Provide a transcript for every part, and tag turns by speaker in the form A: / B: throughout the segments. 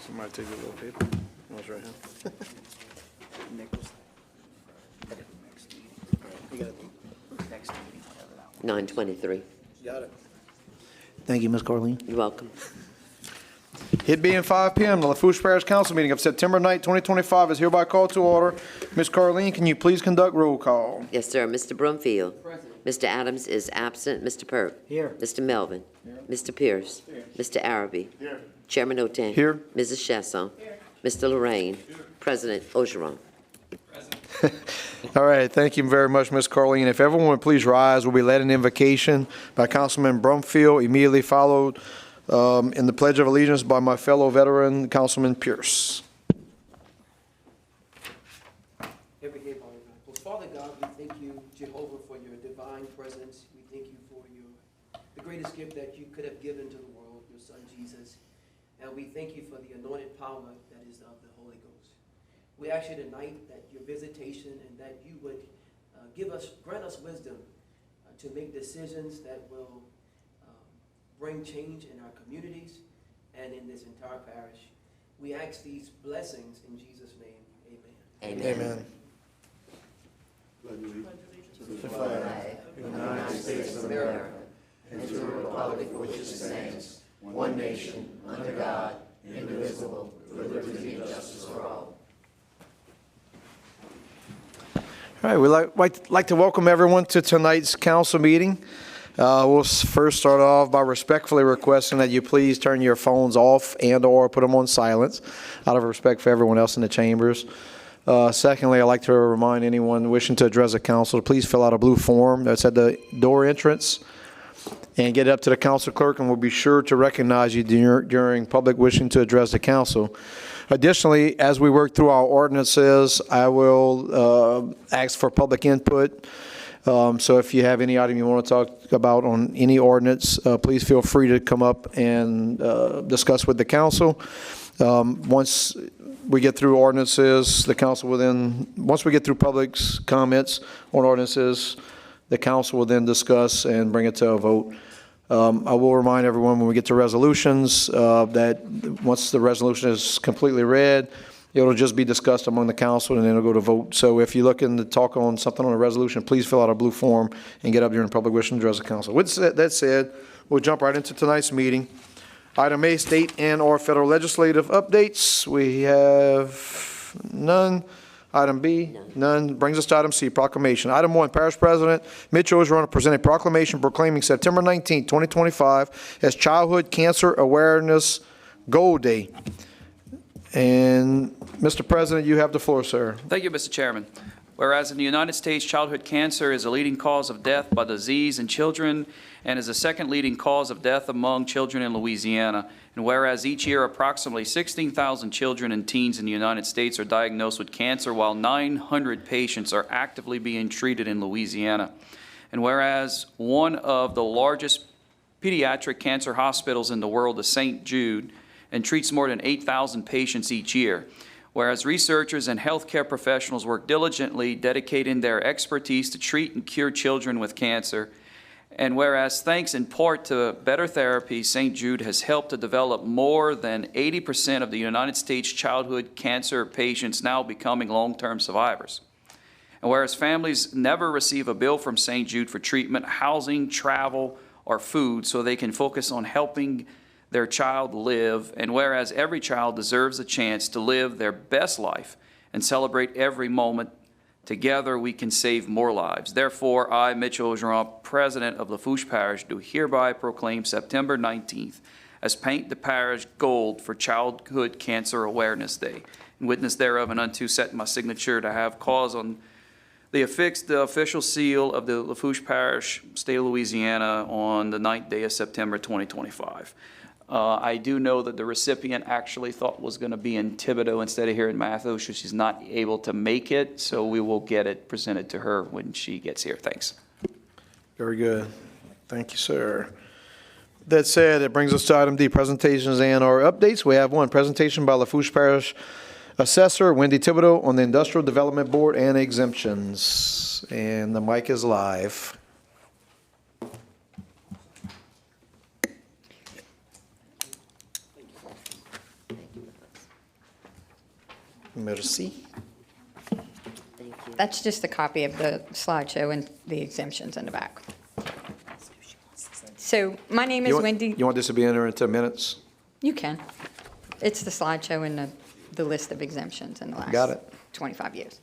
A: Somebody take a little paper. That's right here. You got it.
B: 9:23.
A: Got it. Thank you, Ms. Carleen.
B: You're welcome.
A: It being 5 p.m., the Lafourche Parish Council meeting of September 9, 2025 is hereby called to order. Ms. Carleen, can you please conduct roll call?
B: Yes, sir. Mr. Brumfield. Mr. Adams is absent. Mr. Perk.
A: Here.
B: Mr. Melvin. Mr. Pierce. Mr. Arabi. Chairman Oten.
A: Here.
B: Mrs. Chasson. Mr. Lorraine. President Ogeron.
A: All right, thank you very much, Ms. Carleen. If everyone would please rise, we'll be led an invocation by Councilman Brumfield, immediately followed in the Pledge of Allegiance by my fellow veteran, Councilman Pierce.
C: Father God, we thank you, Jehovah, for your divine presence. We thank you for the greatest gift that you could have given to the world, your Son Jesus. And we thank you for the anointed power that is of the Holy Ghost. We ask you tonight that your visitation and that you would grant us wisdom to make decisions that will bring change in our communities and in this entire parish. We ask these blessings in Jesus' name. Amen.
B: Amen.
A: Amen.
D: To the flag of the United States of America and to the republic for which it stands, one nation, under God, indivisible, with liberty and justice for all.
A: All right, we'd like to welcome everyone to tonight's council meeting. We'll first start off by respectfully requesting that you please turn your phones off and or put them on silence out of respect for everyone else in the chambers. Secondly, I'd like to remind anyone wishing to address the council to please fill out a blue form that's at the door entrance and get it up to the council clerk, and we'll be sure to recognize you during public wishing to address the council. Additionally, as we work through our ordinances, I will ask for public input. So if you have any item you want to talk about on any ordinance, please feel free to come up and discuss with the council. Once we get through ordinances, the council will then, once we get through public's comments on ordinances, the council will then discuss and bring it to a vote. I will remind everyone when we get to resolutions that once the resolution is completely read, it'll just be discussed among the council and then it'll go to vote. So if you're looking to talk on something on a resolution, please fill out a blue form and get up during public wishing to address the council. With that said, we'll jump right into tonight's meeting. Item A, state and or federal legislative updates. We have none. Item B, none. Brings us to item C, proclamation. Item 1, Parish President Mitch Ogeron present a proclamation proclaiming September 19, 2025 as Childhood Cancer Awareness Gold Day. And Mr. President, you have the floor, sir.
E: Thank you, Mr. Chairman. Whereas in the United States, childhood cancer is a leading cause of death by disease in children and is the second leading cause of death among children in Louisiana. And whereas each year approximately 16,000 children and teens in the United States are diagnosed with cancer, while 900 patients are actively being treated in Louisiana. And whereas one of the largest pediatric cancer hospitals in the world is St. Jude and treats more than 8,000 patients each year. Whereas researchers and healthcare professionals work diligently, dedicating their expertise to treat and cure children with cancer. And whereas thanks in part to better therapies, St. Jude has helped to develop more than 80% of the United States childhood cancer patients now becoming long-term survivors. And whereas families never receive a bill from St. Jude for treatment, housing, travel, or food, so they can focus on helping their child live, and whereas every child deserves a chance to live their best life and celebrate every moment, together we can save more lives. Therefore, I, Mitch Ogeron, President of Lafourche Parish, do hereby proclaim September 19th as Paint the Parish Gold for Childhood Cancer Awareness Day. In witness thereof and unto set my signature to have cause on the affixed the official seal of the Lafourche Parish, State of Louisiana, on the 9th day of September 2025. I do know that the recipient actually thought was going to be in Thibodaux instead of here in Matthew, so she's not able to make it, so we will get it presented to her when she gets here. Thanks.
A: Very good. Thank you, sir. That said, it brings us to item D, presentations and or updates. We have one presentation by Lafourche Parish Assessor Wendy Thibodeau on the Industrial Development Board and exemptions. And the mic is live. Merci.
B: Thank you.
F: That's just a copy of the slideshow and the exemptions in the back. So my name is Wendy.
A: You want this to be entered into minutes?
F: You can. It's the slideshow and the list of exemptions in the
A: Got
F: last
A: it.
F: 25 years.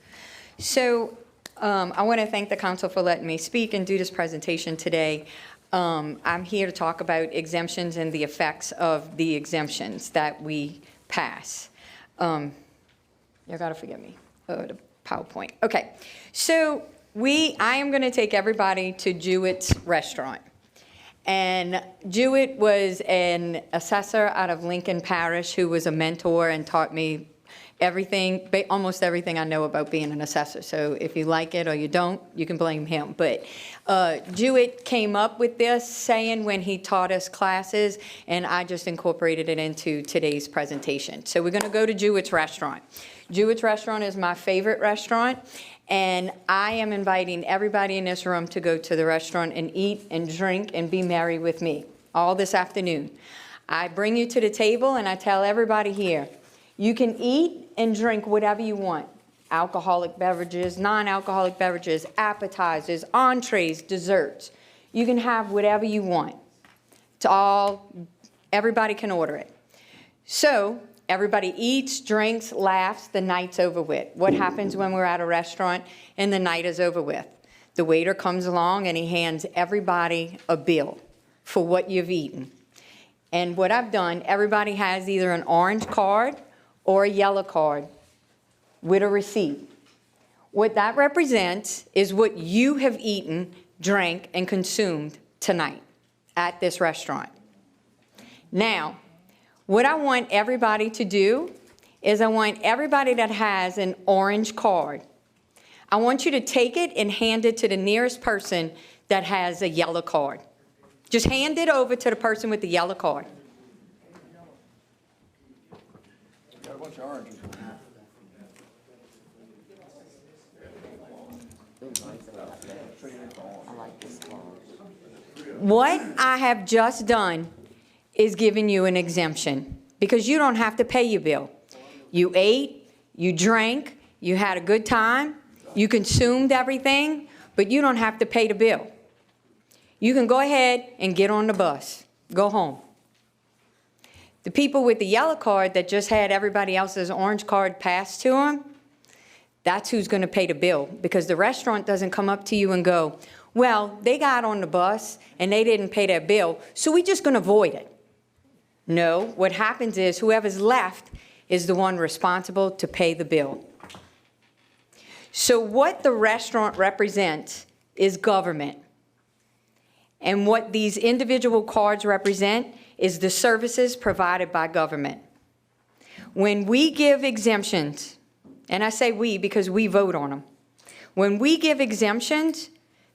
F: So I want to thank the council for letting me speak and do this presentation today. I'm here to talk about exemptions and the effects of the exemptions that we pass. You gotta forgive me. Oh, the PowerPoint. Okay, so I am gonna take everybody to Jewett's restaurant. And Jewett was an assessor out of Lincoln Parish who was a mentor and taught me everything, almost everything I know about being an assessor. So if you like it or you don't, you can blame him. But Jewett came up with this saying when he taught us classes, and I just incorporated it into today's presentation. So we're gonna go to Jewett's restaurant. Jewett's restaurant is my favorite restaurant, and I am inviting everybody in this room to go to the restaurant and eat and drink and be merry with me all this afternoon. I bring you to the table and I tell everybody here, you can eat and drink whatever you want. Alcoholic beverages, non-alcoholic beverages, appetizers, entrees, desserts. You can have whatever you want. Everybody can order it. So everybody eats, drinks, laughs, the night's over with. What happens when we're at a restaurant and the night is over with? The waiter comes along and he hands everybody a bill for what you've eaten. And what I've done, everybody has either an orange card or a yellow card with a receipt. What that represents is what you have eaten, drank, and consumed tonight at this restaurant. Now, what I want everybody to do is I want everybody that has an orange card, I want you to take it and hand it to the nearest person that has a yellow card. Just hand it over to the person with the yellow card.
D: Got a bunch of oranges.
B: I like this one.
F: What I have just done is giving you an exemption because you don't have to pay your bill. You ate, you drank, you had a good time, you consumed everything, but you don't have to pay the bill. You can go ahead and get on the bus, go home. The people with the yellow card that just had everybody else's orange card passed to them, that's who's going to pay the bill because the restaurant doesn't come up to you and go, well, they got on the bus and they didn't pay their bill, so we're just going to void it. No, what happens is whoever's left is the one responsible to pay the bill. So what the restaurant represents is government. And what these individual cards represent is the services provided by government. When we give exemptions, and I say we because we vote on them, when we give exemptions,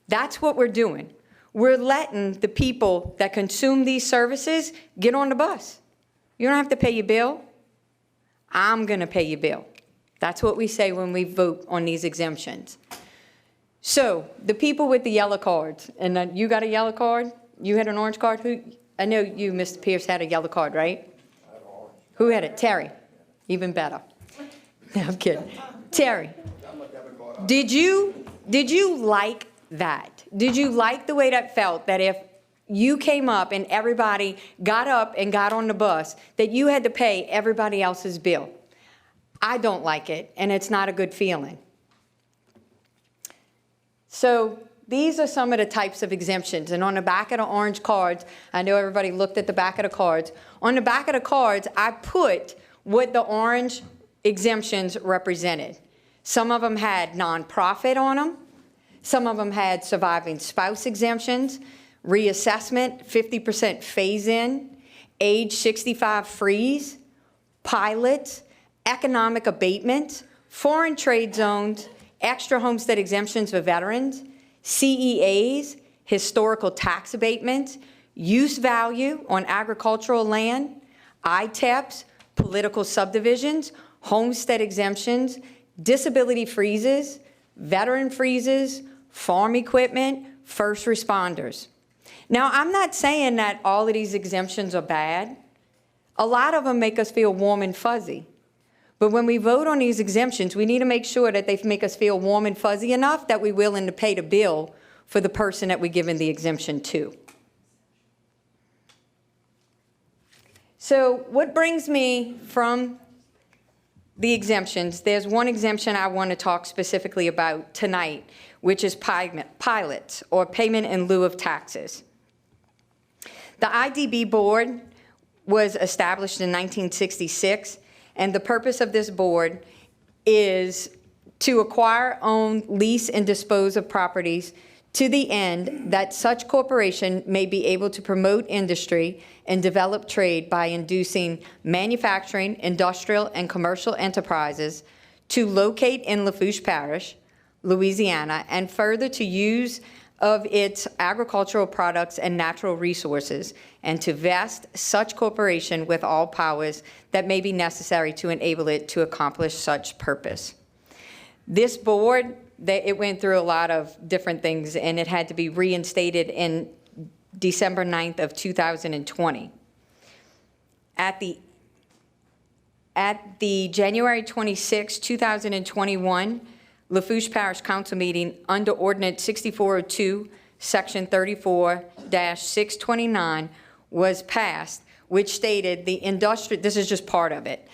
F: that's what we're doing. We're letting the people that consume these services get on the bus. You don't have to pay your bill. I'm going to pay your bill. That's what we say when we vote on these exemptions. So the people with the yellow cards, and you got a yellow card? You had an orange card? I know you, Mr. Pierce, had a yellow card, right? Who had it? Terry. Even better. No, I'm kidding. Terry, did you like that? Did you like the way that felt, that if you came up and everybody got up and got on the bus, that you had to pay everybody else's bill? I don't like it, and it's not a good feeling. So these are some of the types of exemptions. And on the back of the orange cards, I know everybody looked at the back of the cards. On the back of the cards, I put what the orange exemptions represented. Some of them had nonprofit on them. Some of them had surviving spouse exemptions, reassessment, 50% phase-in, age 65 freeze, pilots, economic abatement, foreign trade zones, extra homestead exemptions for veterans, CEAs, historical tax abatement, use value on agricultural land, ITEPs, political subdivisions, homestead exemptions, disability freezes, veteran freezes, farm equipment, first responders. Now, I'm not saying that all of these exemptions are bad. A lot of them make us feel warm and fuzzy. But when we vote on these exemptions, we need to make sure that they make us feel warm and fuzzy enough that we're willing to pay the bill for the person that we're giving the exemption to. So what brings me from the exemptions, there's one exemption I want to talk specifically about tonight, which is pilots, or payment in lieu of taxes. The IDB board was established in 1966, and the purpose of this board is to acquire, own, lease, and dispose of properties to the end that such corporation may be able to promote industry and develop trade by inducing manufacturing, industrial, and commercial enterprises to locate in Lafourche Parish, Louisiana, and further to use of its agricultural products and natural resources, and to vest such corporation with all powers that may be necessary to enable it to accomplish such purpose. This board, it went through a lot of different things, and it had to be reinstated in December 9th of 2020. At the January 26, 2021, Lafourche Parish Council meeting under Ordinance 6402, Section 34-629 was passed, which stated this is just part of it.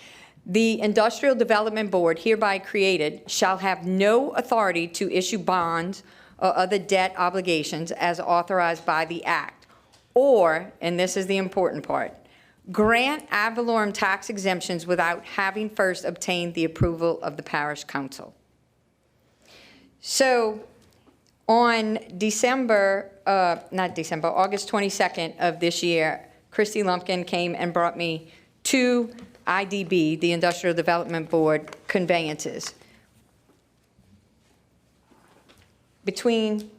F: The Industrial Development Board hereby created shall have no authority to issue bonds or other debt obligations as authorized by the Act, or, and this is the important part, grant ad valorem tax exemptions without having first obtained the approval of the Parish Council. So on August 22nd of this year, Christy Lumpkin came and brought me two IDB, the Industrial Development Board, conveyances. Between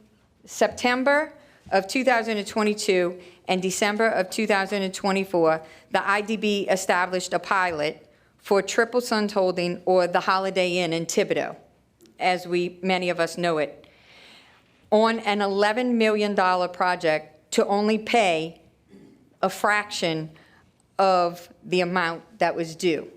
F: September of 2022 and December of 2024, the IDB established a pilot for Triple Sons Holding, or the Holiday Inn in Thibodaux, as many of us know it, on an $11 million project to only pay a fraction of the amount that was due.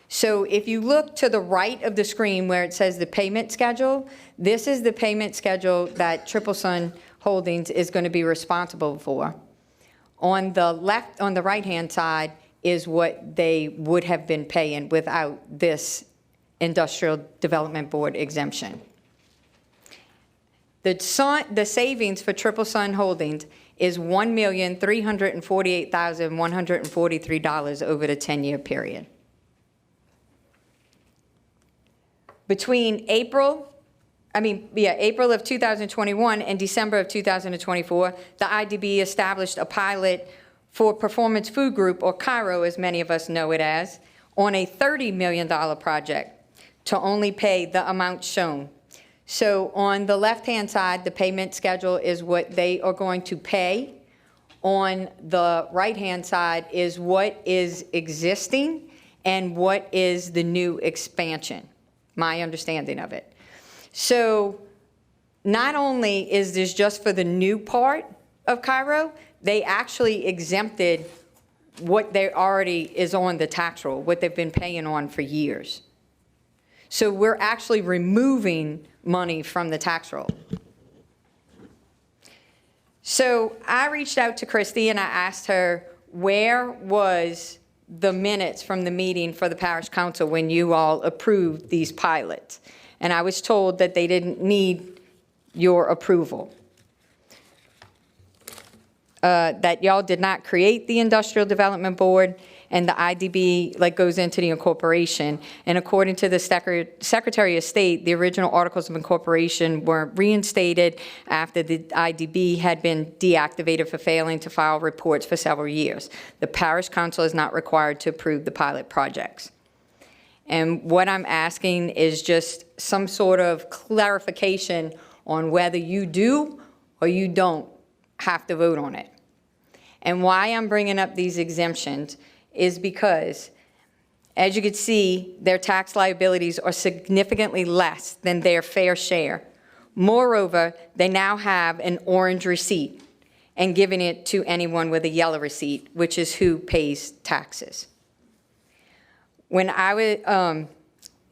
F: So if you look to the right of the screen where it says the payment schedule, this is the payment schedule that Triple Sons Holdings is going to be responsible for. On the right-hand side is what they would have been paying without this Industrial Development Board exemption. The savings for Triple Sons Holdings is $1,348,143 over the 10-year period. Between April of 2021 and December of 2024, the IDB established a pilot for Performance Food Group, or Cairo as many of us know it as, on a $30 million project to only pay the amount shown. So on the left-hand side, the payment schedule is what they are going to pay. On the right-hand side is what is existing and what is the new expansion, my understanding of it. So not only is this just for the new part of Cairo, they actually exempted what they already is on the tax roll, what they've been paying on for years. So we're actually removing money from the tax roll. So I reached out to Christy and I asked her, where was the minutes from the meeting for the Parish Council when you all approved these pilots? And I was told that they didn't need your approval. That y'all did not create the Industrial Development Board, and the IDB goes into the incorporation. And according to the Secretary of State, the original Articles of Incorporation were reinstated after the IDB had been deactivated for failing to file reports for several years. The Parish Council is not required to approve the pilot projects. And what I'm asking is just some sort of clarification on whether you do or you don't have to vote on it. And why I'm bringing up these exemptions is because As you can see, their tax liabilities are significantly less than their fair share. Moreover, they now have an orange receipt and giving it to anyone with a yellow receipt, which is who pays taxes. When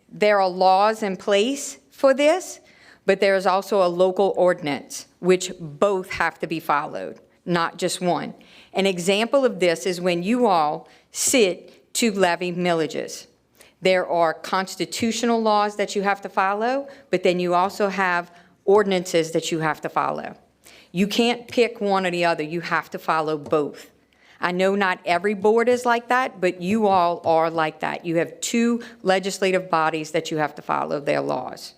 F: there are laws in place for this, but there is also a local ordinance, which both have to be followed, not just one. An example of this is when you all sit to levy millages. There are constitutional laws that you have to follow, but then you also have ordinances that you have to follow. You can't pick one or the other. You have to follow both. I know not every board is like that, but you all are like that. You have two legislative bodies that you have to follow their laws.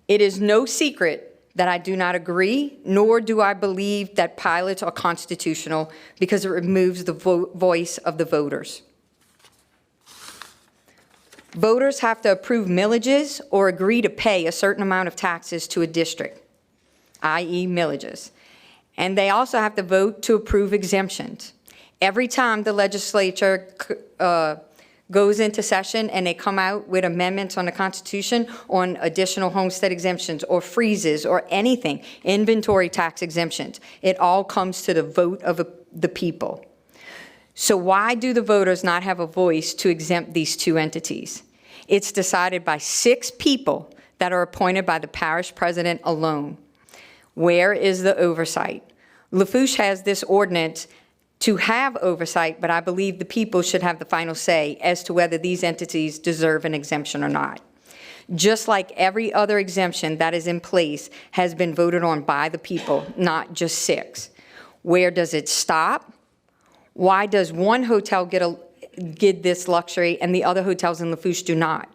F: It is no secret that I do not agree, nor do I believe that pilots are constitutional because it removes the voice of the voters. Voters have to approve millages or agree to pay a certain amount of taxes to a district, i.e. millages. And they also have to vote to approve exemptions. Every time the legislature goes into session and they come out with amendments on the Constitution on additional homestead exemptions or freezes or anything, inventory tax exemptions, it all comes to the vote of the people. So why do the voters not have a voice to exempt these two entities? It's decided by 6 people that are appointed by the parish president alone. Where is the oversight? Lafourche has this ordinance to have oversight, but I believe the people should have the final say as to whether these entities deserve an exemption or not. Just like every other exemption that is in place has been voted on by the people, not just 6. Where does it stop? Why does one hotel get this luxury and the other hotels in Lafourche do not?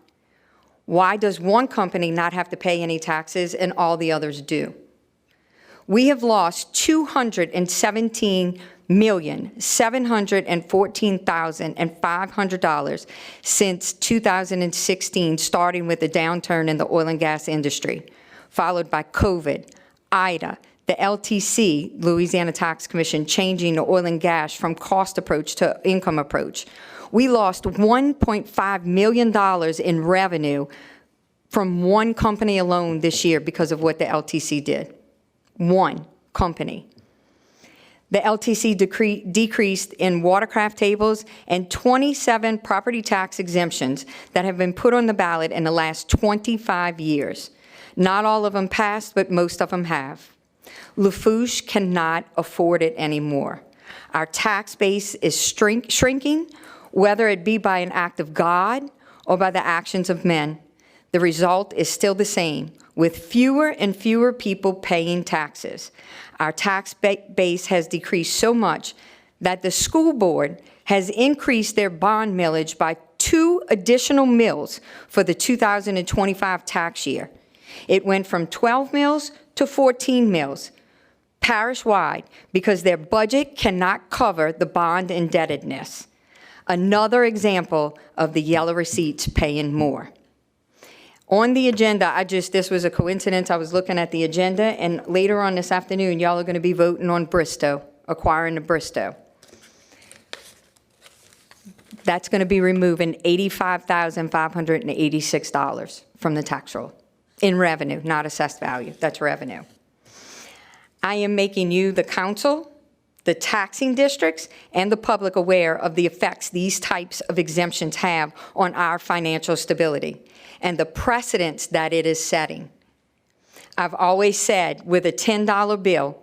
F: Why does one company not have to pay any taxes and all the others do? We have lost $217,714,500 since 2016, starting with the downturn in the oil and gas industry, followed by COVID, Ida, the LTC, Louisiana Tax Commission, changing the oil and gas from cost approach to income approach. We lost $1.5 million in revenue from one company alone this year because of what the LTC did. One company. The LTC decreased in watercraft tables and 27 property tax exemptions that have been put on the ballot in the last 25 years. Not all of them passed, but most of them have. Lafourche cannot afford it anymore. Our tax base is shrinking, whether it be by an act of God or by the actions of men. The result is still the same, with fewer and fewer people paying taxes. Our tax base has decreased so much that the school board has increased their bond millage by 2 additional mills for the 2025 tax year. It went from 12 mills to 14 mills, parish-wide, because their budget cannot cover the bond indebtedness. Another example of the yellow receipts paying more. On the agenda, this was a coincidence. I was looking at the agenda, and later on this afternoon, y'all are going to be voting on Bristow, acquiring the Bristow. That's going to be removing $85,586 from the tax roll in revenue, not assessed value. That's revenue. I am making you, the council, the taxing districts, and the public aware of the effects these types of exemptions have on our financial stability and the precedents that it is setting. I've always said, with a $10 bill,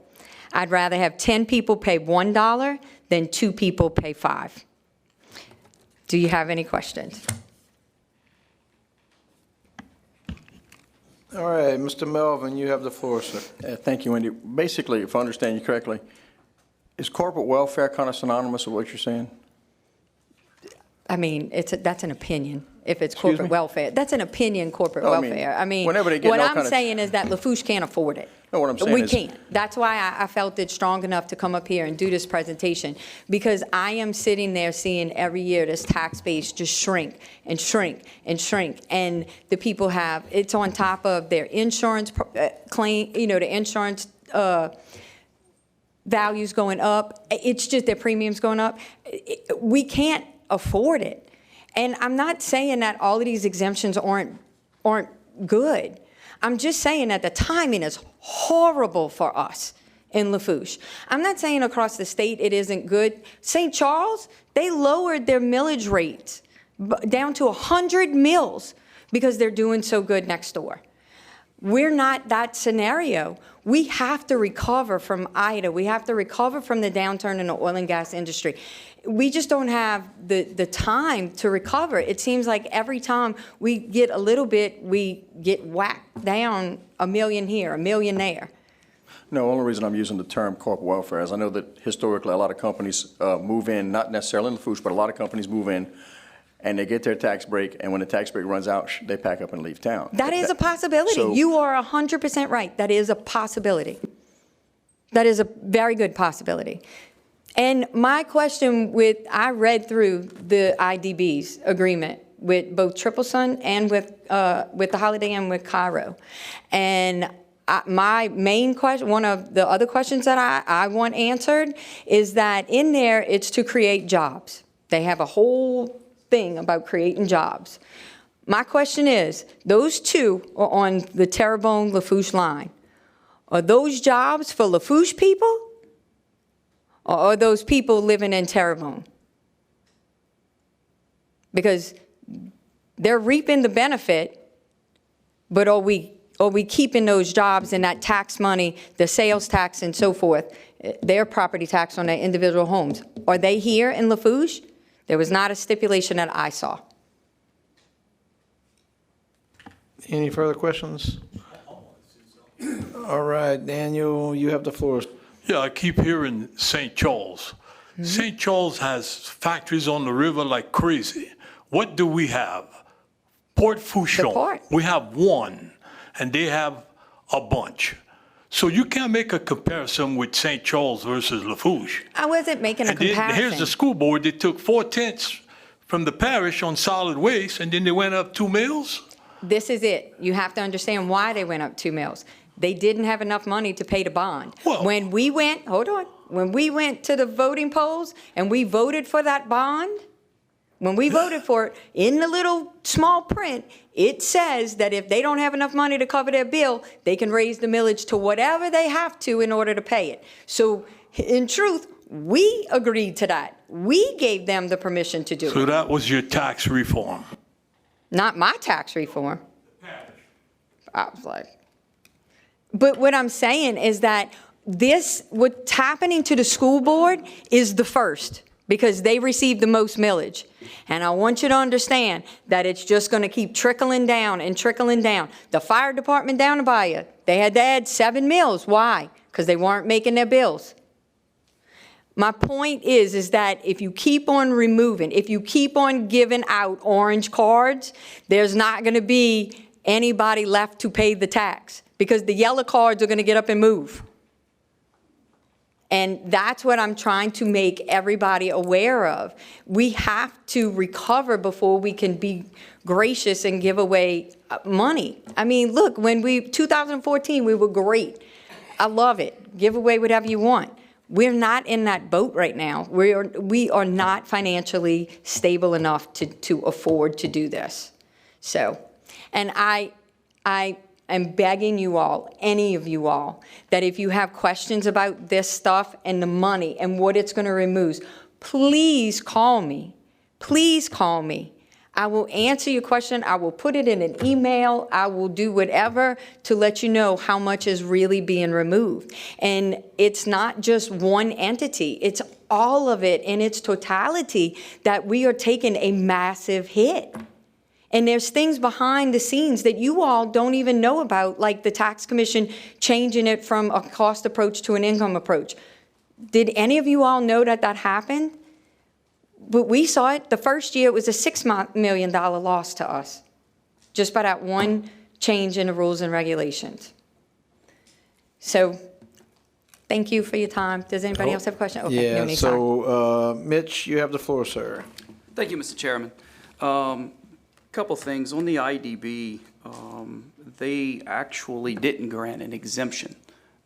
F: I'd rather have 10 people pay $1 than 2 people pay $5. Do you have any questions?
A: All right, Mr. Melvin, you have the floor, sir.
G: Thank you, Wendy. Basically, if I understand you correctly, is corporate welfare kind of synonymous with what you're saying?
F: I mean, that's an opinion. If it's
G: Excuse
F: corporate
G: me?
F: welfare, that's an opinion, corporate
G: No, I mean,
F: welfare. I mean,
G: whenever they get
F: what
G: all
F: I'm
G: kind of-
F: saying is that Lafourche can't afford it.
G: No, what I'm saying
F: We
G: is-
F: can't. That's why I felt it strong enough to come up here and do this presentation, because I am sitting there seeing every year this tax base just shrink and shrink and shrink, and the people it's on top of their insurance claim, the insurance values going up. It's just their premiums going up. We can't afford it. And I'm not saying that all of these exemptions aren't good. I'm just saying that the timing is horrible for us in Lafourche. I'm not saying across the state it isn't good. St. Charles, they lowered their millage rates down to 100 mills because they're doing so good next door. We're not that scenario. We have to recover from Ida. We have to recover from the downturn in the oil and gas industry. We just don't have the time to recover. It seems like every time we get a little bit, we get whacked down $1 million here, $1 million there.
G: No, the only reason I'm using the term corporate welfare is I know that historically a lot of companies move in, not necessarily in Lafourche, but a lot of companies move in and they get their tax break, and when the tax break runs out, they pack up and leave town.
F: That is a possibility.
G: So-
F: You are 100% right. That is a possibility. That is a very good possibility. And my question I read through the IDB's agreement with both Triple Sun and with the Holiday Inn with Cairo. And my main question, one of the other questions that I want answered is that in there, it's to create jobs. They have a whole thing about creating jobs. My question is, those two are on the Terrebonne-Lafourche line. Are those jobs for Lafourche people? Or are those people living in Terrebonne? Because they're reaping the benefit, but are we keeping those jobs and that tax money, the sales tax and so forth, their property tax on their individual homes? Are they here in Lafourche? There was not a stipulation that I saw.
A: Any further questions? All right, Daniel, you have the floor.
H: Yeah, I keep hearing St. Charles. St. Charles has factories on the river like crazy. What do we have? Port Fourchon.
F: port.
H: We have one, and they have a bunch. So you can't make a comparison with St. Charles versus Lafourche.
F: I wasn't making a
H: And then
F: comparison.
H: here's the school board, they took 4/10 from the parish on solid waste, and then they went up 2 mills?
F: This is it. You have to understand why they went up 2 mills. They didn't have enough money to pay the bond.
H: Well-
F: When we went to the voting polls and we voted for that bond, when we voted for it, in the little small print, it says that if they don't have enough money to cover their bill, they can raise the millage to whatever they have to in order to pay it. So in truth, we agreed to that. We gave them the permission to do
H: So
F: it.
H: that was your tax reform.
F: Not my tax reform. I was like, but what I'm saying is that what's happening to the school board is the first, because they received the most millage. And I want you to understand that it's just going to keep trickling down and trickling down. The fire department down in Bahia, they had to add 7 mills. Why? Because they weren't making their bills. My point is that if you keep on removing, if you keep on giving out orange cards, there's not going to be anybody left to pay the tax, because the yellow cards are going to get up and move. And that's what I'm trying to make everybody aware of. We have to recover before we can be gracious and give away money. I mean, look, 2014, we were great. I love it. Give away whatever you want. We're not in that boat right now. We are not financially stable enough to afford to do this. So, and I am begging you all, any of you all, that if you have questions about this stuff and the money and what it's going to remove, please call me. Please call me. I will answer your question. I will put it in an email. I will do whatever to let you know how much is really being removed. And it's not just one entity. It's all of it in its totality that we are taking a massive hit. And there's things behind the scenes that you all don't even know about, like the tax commission changing it from a cost approach to an income approach. Did any of you all know that happened? But we saw it. The first year, it was a $6 million loss to us, just by that one change in the rules and regulations. So thank you for your time. Does anybody else have a question? Okay, no
A: Yeah,
F: need,
A: so Mitch, you have the floor, sir.
E: Thank you, Mr. Chairman. Couple things. On the IDB, they actually didn't grant an exemption.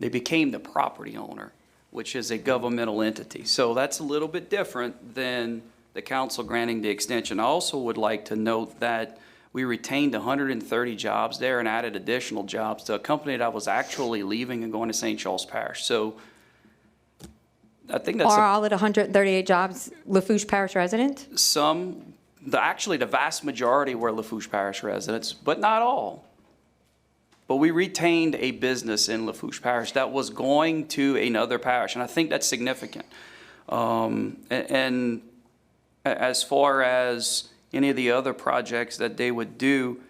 E: They became the property owner, which is a governmental entity. So that's a little bit different than the council granting the extension. I also would like to note that we retained 130 jobs there and added additional jobs to a company that was actually leaving and going to St. Charles Parish. So I think that's
F: Are all of the 138 jobs Lafourche Parish residents?
E: actually the vast majority were Lafourche Parish residents, but not all. But we retained a business in Lafourche Parish that was going to another parish, and I think that's significant. And as far as any of the other projects that they would do,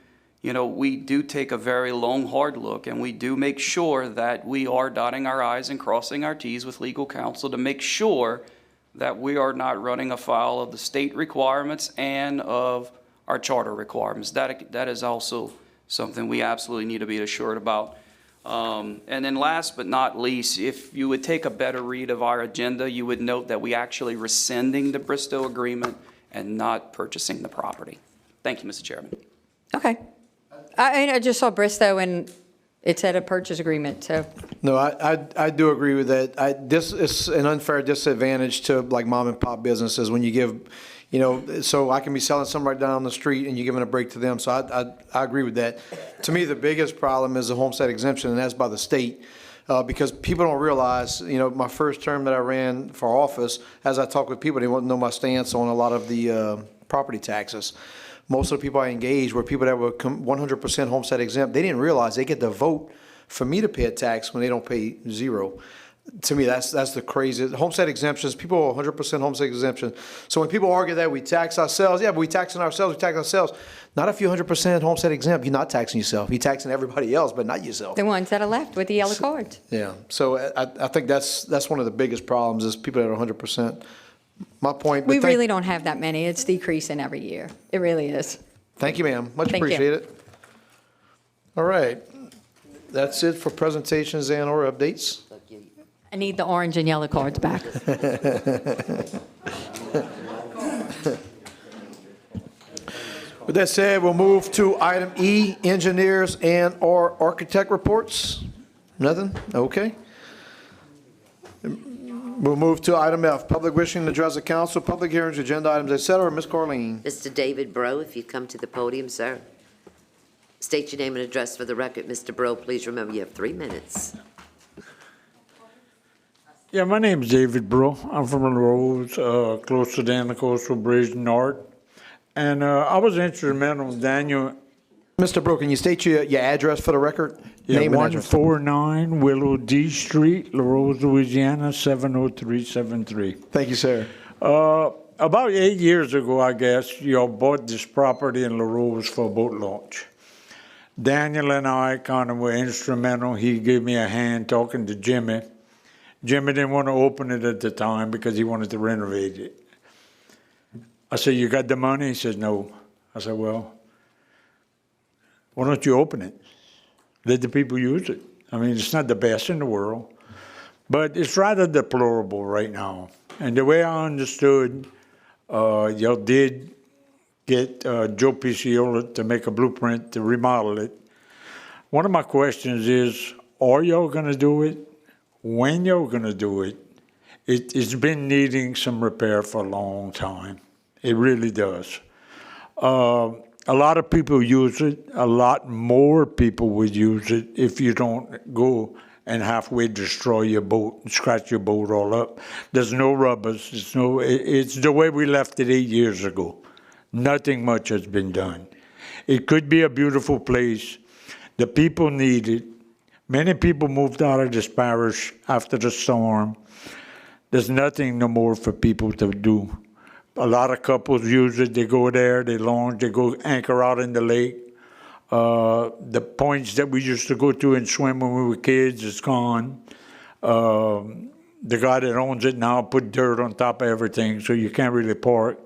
E: you know, we do take a very long, hard look, and we do make sure that we are dotting our I's and crossing our T's with legal counsel to make sure that we are not running afoul of the state requirements and of our charter requirements. That is also something we absolutely need to be assured about. And then last but not least, if you would take a better read of our agenda, you would note that we actually rescinding the Bristow agreement and not purchasing the property. Thank you, Mr. Chairman.
F: Okay. I just saw Bristow and it said a purchase agreement, so.
A: No, I do agree with that. This is an unfair disadvantage to like mom and pop businesses when you give, you know, so I can be selling something right down the street and you're giving a break to them. So I agree with that. To me, the biggest problem is the homestead exemption, and that's by the state. Because people don't realize, you know, my first term that I ran for office, as I talk with people, they want to know my stance on a lot of the property taxes. Most of the people I engaged were people that were 100% homestead exempt. They didn't realize they get to vote for me to pay a tax when they don't pay zero. To me, that's the craziest. Homestead exemptions, people are 100% homestead exemption. So when people argue that we tax ourselves, yeah, but we tax ourselves. Not if you're 100% homestead exempt, you're not taxing yourself. You're taxing everybody else, but not yourself.
F: The ones that are left with the yellow cards.
A: Yeah, so I think that's one of the biggest problems is people that are 100%. My point.
F: We really don't have that many. It's decreasing every year. It really is.
A: Thank you, ma'am. Much
F: Thank you.
A: appreciated. All right. That's it for presentations and or updates.
F: I need the orange and yellow cards back.
A: With that said, we'll move to item E, engineers and or architect reports. Nothing? Okay. We'll move to item F, public wishing to address the council, public hearings, agenda items, et cetera. Ms. Carleen.
B: Mr. David Bro, if you'd come to the podium, sir. State your name and address for the record. Mr. Bro, please remember you have 3 minutes.
I: Yeah, my name's David Bro. I'm from Rose, close to the Coastal Bridge North. And I was instrumental in Daniel.
A: Mr. Bro, can you state your address for the record?
I: Yeah,
A: Name and address.
I: 149 Willow D Street, La Rose, Louisiana, 70373.
A: Thank you, sir.
I: About 8 years ago, I guess, y'all bought this property in La Rose for a boat launch. Daniel and I kind of were instrumental. He gave me a hand talking to Jimmy. Jimmy didn't want to open it at the time because he wanted to renovate it. I said, you got the money? He says, no. I said, well, why don't you open it? Let the people use it. I mean, it's not the best in the world, but it's rather deplorable right now. And the way I understood, y'all did get Joe Picciola to make a blueprint to remodel it. One of my questions is, are y'all going to do it? When y'all going to do it? It's been needing some repair for a long time. It really does. A lot of people use it. A lot more people would use it if you don't go and halfway destroy your boat and scratch your boat all up. There's no rubbers. It's the way we left it 8 years ago. Nothing much has been done. It could be a beautiful place. The people need it. Many people moved out of this parish after the storm. There's nothing no more for people to do. A lot of couples use it. They go there, they launch, they go anchor out in the lake. The points that we used to go to and swim when we were kids is gone. The guy that owns it now put dirt on top of everything, so you can't really park.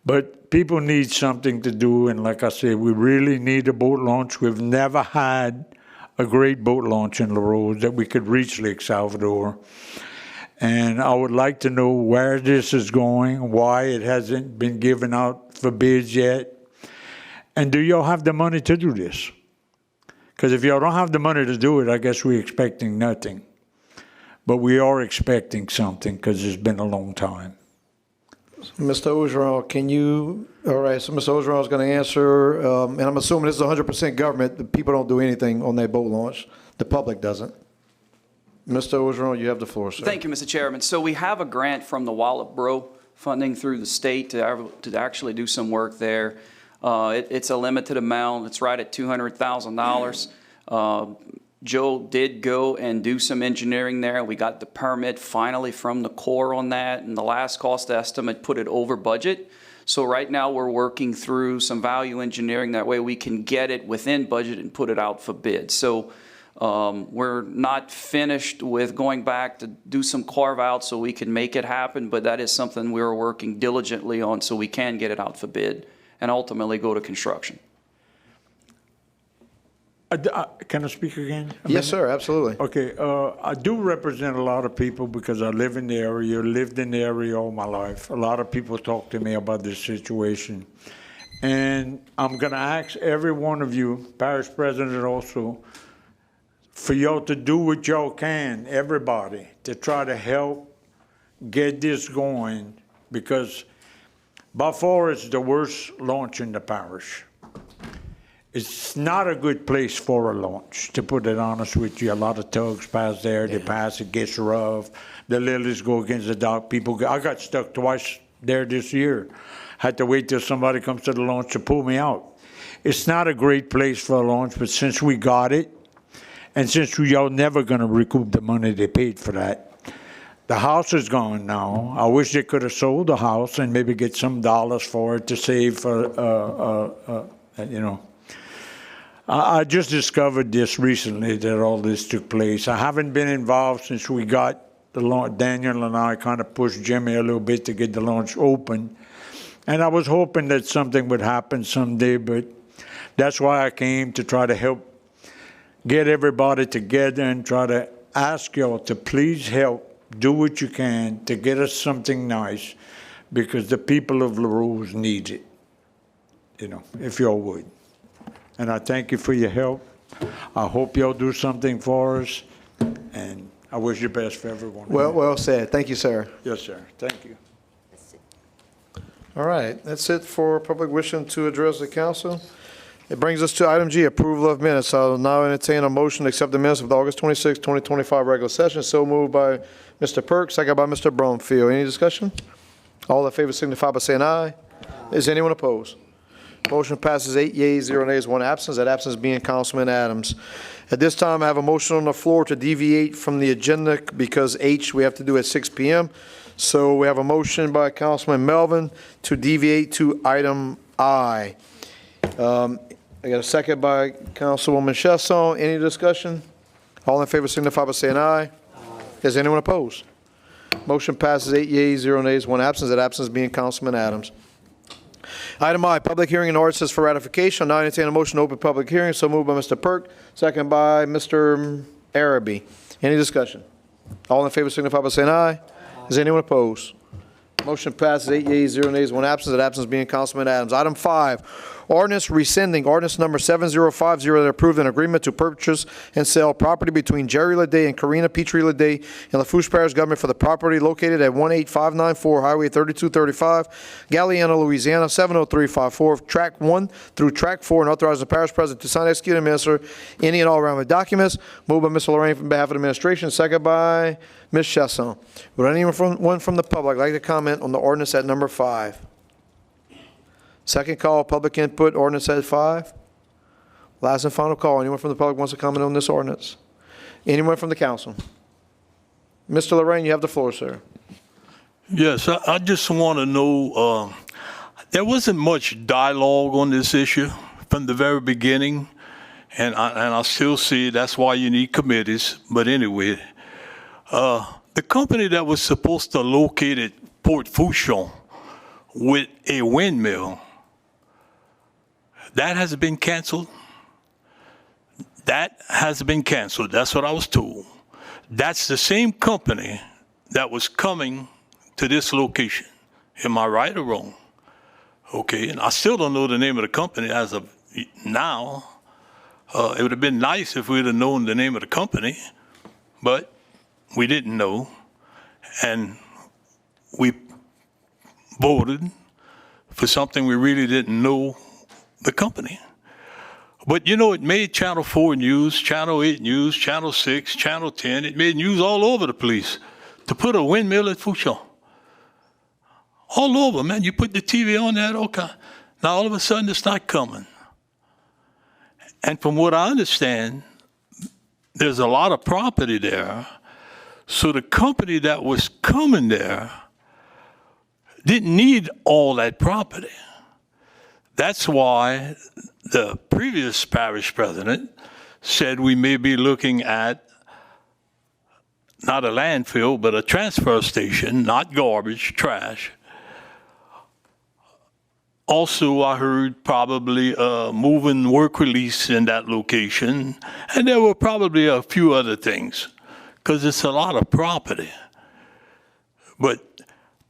I: But people need something to do, and like I said, we really need a boat launch. We've never had a great boat launch in La Rose that we could reach Lake Salvador. And I would like to know where this is going, why it hasn't been given out for bids yet. And do y'all have the money to do this? Because if y'all don't have the money to do it, I guess we're expecting nothing. But we are expecting something because it's been a long time.
A: Mr. Ogeron, can you, all right, so Mr. Ogeron is going to answer, and I'm assuming this is 100% government, the people don't do anything on that boat launch, the public doesn't. Mr. Ogeron, you have the floor, sir.
E: Thank you, Mr. Chairman. So we have a grant from the Wallop Bro funding through the state to actually do some work there. It's a limited amount. It's right at $200,000. Joe did go and do some engineering there. We got the permit finally from the Corps on that, and the last cost estimate put it over budget. So right now we're working through some value engineering. That way we can get it within budget and put it out for bid. So we're not finished with going back to do some carve out so we can make it happen, but that is something we're working diligently on so we can get it out for bid and ultimately go to construction.
I: Can I speak again?
A: Yes, sir, absolutely.
I: Okay, I do represent a lot of people because I live in the area, lived in the area all my life. A lot of people talk to me about this situation. And I'm gonna ask every one of you, parish president also, for y'all to do what y'all can, everybody, to try to help get this going, because by far it's the worst launch in the parish. It's not a good place for a launch, to put it honest with you. A lot of tugs pass there, they pass, it gets rough. The lilies go against the dock. I got stuck twice there this year. Had to wait till somebody comes to the launch to pull me out. It's not a great place for a launch, but since we got it, and since y'all never gonna recoup the money they paid for that, the house is gone now. I wish they could have sold the house and maybe get some dollars for it to save for, you know. I just discovered this recently, that all this took place. I haven't been involved since we got the launch. Daniel and I kind of pushed Jimmy a little bit to get the launch open. And I was hoping that something would happen someday, but that's why I came, to try to help get everybody together and try to ask y'all to please help, do what you can to get us something nice, because the people of LaRose need it, you know, if y'all would. And I thank you for your help. I hope y'all do something for us, and I wish you best for everyone.
A: Well said. Thank you, sir.
I: Yes, sir. Thank you.
A: All right, that's it for public wishing to address the council. It brings us to item G, approval of minutes. I will now entertain a motion to accept the minutes of the August 26, 2025 regular session. So moved by Mr. Perk, second by Mr. Brumfield. Any discussion? All in favor signify by saying aye. Is anyone opposed? Motion passes 8 yeas, 0 nays, 1 absence. That absence being Councilman Adams. At this time, I have a motion on the floor to deviate from the agenda because H we have to do at 6 p.m. So we have a motion by Councilman Melvin to deviate to item I. I got a second by Councilwoman Chesson. Any discussion? All in favor signify by saying aye. Is anyone opposed? Motion passes 8 yeas, 0 nays, 1 absence. That absence being Councilman Adams. Item I, public hearing and ordinances for ratification. Now I entertain a motion to open public hearing. So moved by Mr. Perk, second by Mr. Araby. Any discussion? All in favor signify by saying aye. Is anyone opposed? Motion passes 8 yeas, 0 nays, 1 absence. That absence being Councilman Adams. Item 5, ordinance rescinding ordinance number 7050 that approved an agreement to purchase and sell property between Jerry Leday and Karina Petrie Leday in Lafourche Parish government for the property located at 18594 Highway 3235, Galliano, Louisiana 70354, Track 1 through Track 4, and authorize the parish president to sign, execute, and administer any and all relevant documents. Moved by Mr. Lorraine on behalf of the administration, second by Ms. Chesson. Would anyone from the public like to comment on the ordinance at number 5? Second call, public input, ordinance at 5. Last and final call. Anyone from the public wants to comment on this ordinance? Anyone from the council? Mr. Lorraine, you have the floor, sir.
H: Yes, I just want to know, there wasn't much dialogue on this issue from the very beginning, and I still see that's why you need committees. But anyway, the company that was supposed to locate at Port Fourchon with a windmill, that has been canceled. That has been canceled. That's what I was told. That's the same company that was coming to this location. Am I right or wrong? Okay, and I still don't know the name of the company as of now. It would have been nice if we'd have known the name of the company, but we didn't know. And we voted for something we really didn't know the company. But you know, it made Channel 4 news, Channel 8 news, Channel 6, Channel 10. It made news all over the place to put a windmill at Fouchon. All over, man. You put the TV on that, okay. Now all of a sudden it's not coming. And from what I understand, there's a lot of property there. So the company that was coming there didn't need all that property. That's why the previous parish president said we may be looking at not a landfill, but a transfer station, not garbage, trash. Also, I heard probably moving work release in that location, and there were probably a few other things, because it's a lot of property. But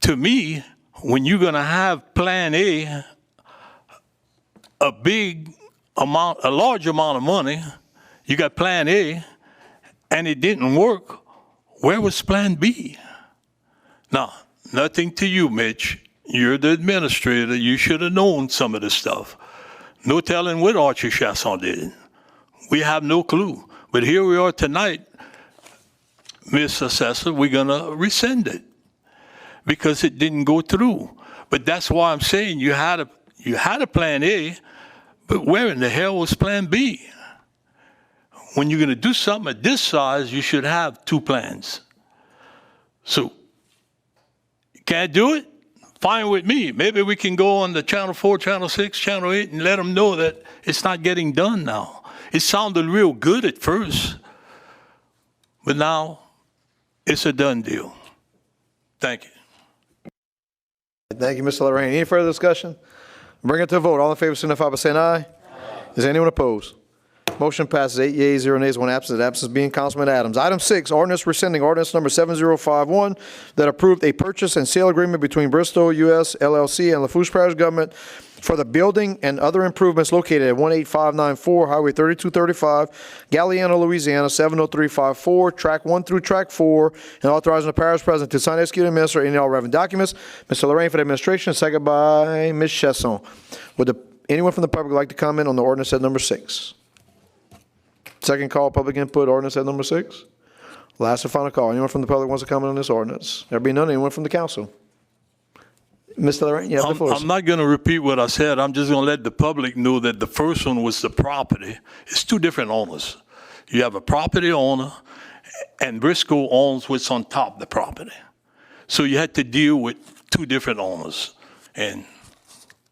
H: to me, when you're going to have Plan A, a large amount of money, you got Plan A, and it didn't work, where was Plan B? Now, nothing to you, Mitch. You're the administrator. You should have known some of this stuff. No telling what Archie Chasson did. We have no clue. But here we are tonight, Ms. Assessor, we're going to rescind it because it didn't go through. But that's why I'm saying you had a Plan A, but where in the hell was Plan B? When you're going to do something at this size, you should have two plans. So, you can't do it? Fine with me. Maybe we can go on the Channel 4, Channel 6, Channel 8 and let them know that it's not getting done now. It sounded real good at first, but now it's a done deal. Thank you.
A: Thank you, Mr. Lorraine. Any further discussion? Bring it to a vote. All in favor signify by saying aye. Is anyone opposed? Motion passes 8 yeas, 0 nays, 1 absent. The absence being Councilman Adams. Item 6, ordinance rescinding ordinance number 7051 that approved a purchase and sale agreement between Bristol US LLC and Lafourche Parish government for the building and other improvements located at 18594 Highway 3235, Galliano, Louisiana 70354, Track 1 through Track 4, and authorizing the parish president to sign, execute, and administer any all relevant documents. Mr. Lorraine for the administration, second by Ms. Chasson. Would anyone from the public like to comment on the ordinance at number 6? Second call, public input, ordinance at number 6. Last and final call. Anyone from the public wants to comment on this ordinance? There being none, anyone from the council? Mr. Lorraine, you have the floor.
H: I'm not going to repeat what I said. I'm just going to let the public know that the first one was the property. It's two different owners. You have a property owner, and Briscoe owns what's on top of the property. So you had to deal with two different owners, and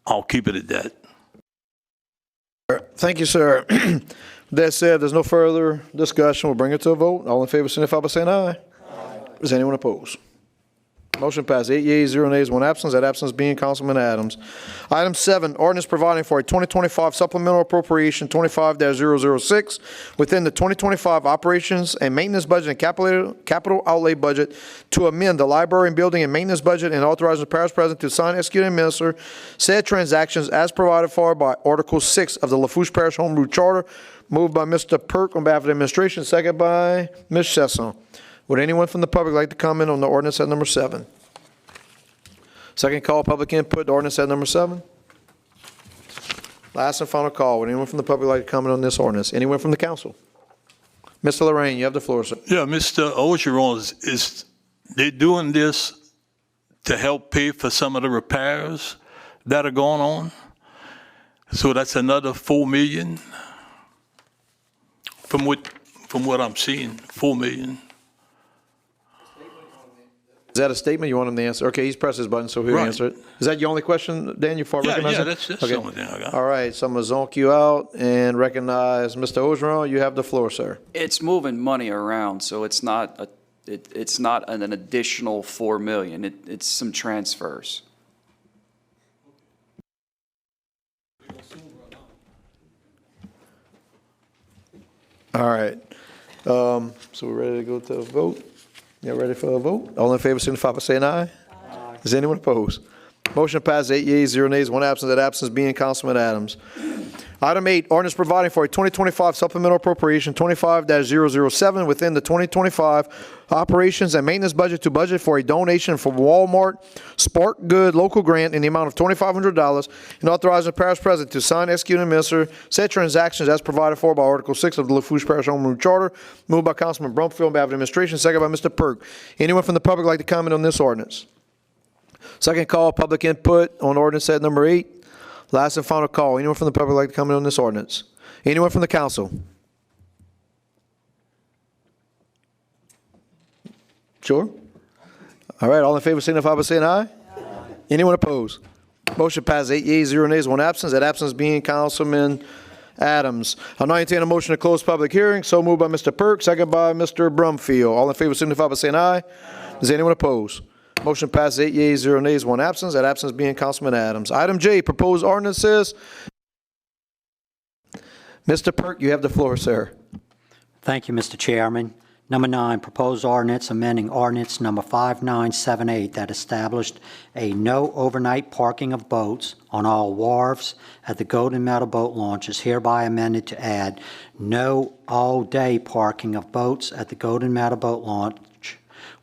H: I'll keep it at that.
A: Thank you, sir. That said, there's no further discussion. We'll bring it to a vote. All in favor signify by saying aye. Is anyone opposed? Motion passed 8 yeas, 0 nays, 1 absence. That absence being Councilman Adams. Item 7, ordinance providing for a 2025 supplemental appropriation 25-006 within the 2025 operations and maintenance budget and capital outlay budget to amend the library and building and maintenance budget and authorizing the parish president to sign, execute, and administer said transactions as provided for by Article 6 of the Lafourche Parish Home Rule Charter. Moved by Mr. Perk on behalf of the administration, second by Ms. Chasson. Would anyone from the public like to comment on the ordinance at number 7? Second call, public input, ordinance at number 7. Last and final call. Would anyone from the public like to comment on this ordinance? Anyone from the council? Mr. Lorraine, you have the floor, sir.
H: Yeah, Mr. Ogeron, they're doing this to help pay for some of the repairs that are going on. So that's another $4 million. From what I'm seeing, $4 million.
A: Is that a statement you want him to answer? Okay, he's pressed his button, so he'll answer it. Is that your only question, Dan, you recognize
H: Yeah,
A: it?
H: that's
A: Okay.
H: the only thing I got.
A: All right, so I'm going to zonk you out and recognize Mr. Ogeron. You have the floor, sir.
E: It's moving money around, so it's not it's not an additional $4 million. It's some transfers.
A: All right. So we're ready to go to a vote? You ready for a vote? All in favor, signify by saying aye. Aye. Is anyone opposed? Motion passes 8 yeas, 0 nays, 1 absent. That absence being Councilman Adams. Item 8, ordinance providing for a 2025 supplemental appropriation 25-007 within the 2025 operations and maintenance budget to budget for a donation from Walmart Spark Good local grant in the amount of $2,500 and authorizing the parish president to sign, execute, and administer said transactions as provided for by Article 6 of the Lafourche Parish Home Rule Charter. Moved by Councilman Brumfield on behalf of the administration, second by Mr. Perk. Anyone from the public like to comment on this ordinance? Second call, public input on ordinance set number 8. Last and final call. Anyone from the public like to comment on this ordinance? Anyone from the council? Sure? All right, all in favor signify by saying aye. Anyone opposed? Motion passes 8 yeas, 0 nays, 1 absence. That absence being Councilman Adams. I'll now entertain a motion to close public hearing. So moved by Mr. Perk, second by Mr. Brumfield. All in favor signify by saying aye. Does anyone oppose? Motion passes 8 yeas, 0 nays, 1 absence. That absence being Councilman Adams. Item J, proposed ordinances. Mr. Perk, you have the floor, sir.
J: Thank you, Mr. Chairman. Number 9, proposed ordinance amending ordinance number 5978 that established a no overnight parking of boats on all wharves at the Golden Meadow Boat Launch is hereby amended to add no all-day parking of boats at the Golden Meadow Boat Launch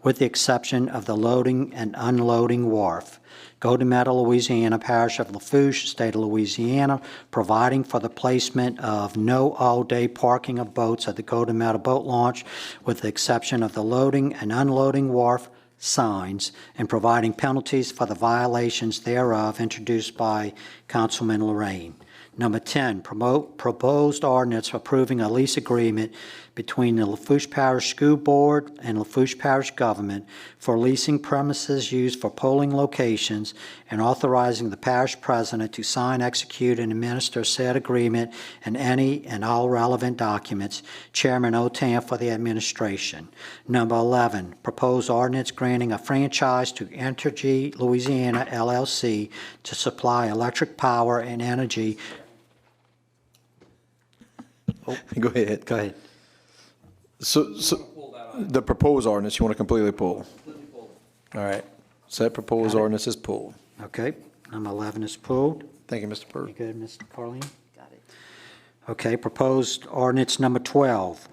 J: with the exception of the loading and unloading wharf. Golden Meadow, Louisiana, Parish of Lafourche, State of Louisiana, providing for the placement of no all-day parking of boats at the Golden Meadow Boat Launch with the exception of the loading and unloading wharf signs, and providing penalties for the violations thereof, introduced by Councilman Lorraine. Number 10, proposed ordinance approving a lease agreement between the Lafourche Parish School Board and Lafourche Parish Government for leasing premises used for polling locations and authorizing the parish president to sign, execute, and administer said agreement and any and all relevant documents. Chairman Otan for the administration. Number 11, proposed ordinance granting a franchise to Entergy Louisiana LLC to supply electric power and energy.
A: Go ahead.
J: Go ahead.
A: So the proposed ordinance, you want to completely pull? All right. Said proposed ordinance is pulled.
J: Okay. Number 11 is pulled.
A: Thank you, Mr. Perk.
J: You good, Mr. Carlene?
B: Got it.
J: Okay, proposed ordinance number 12,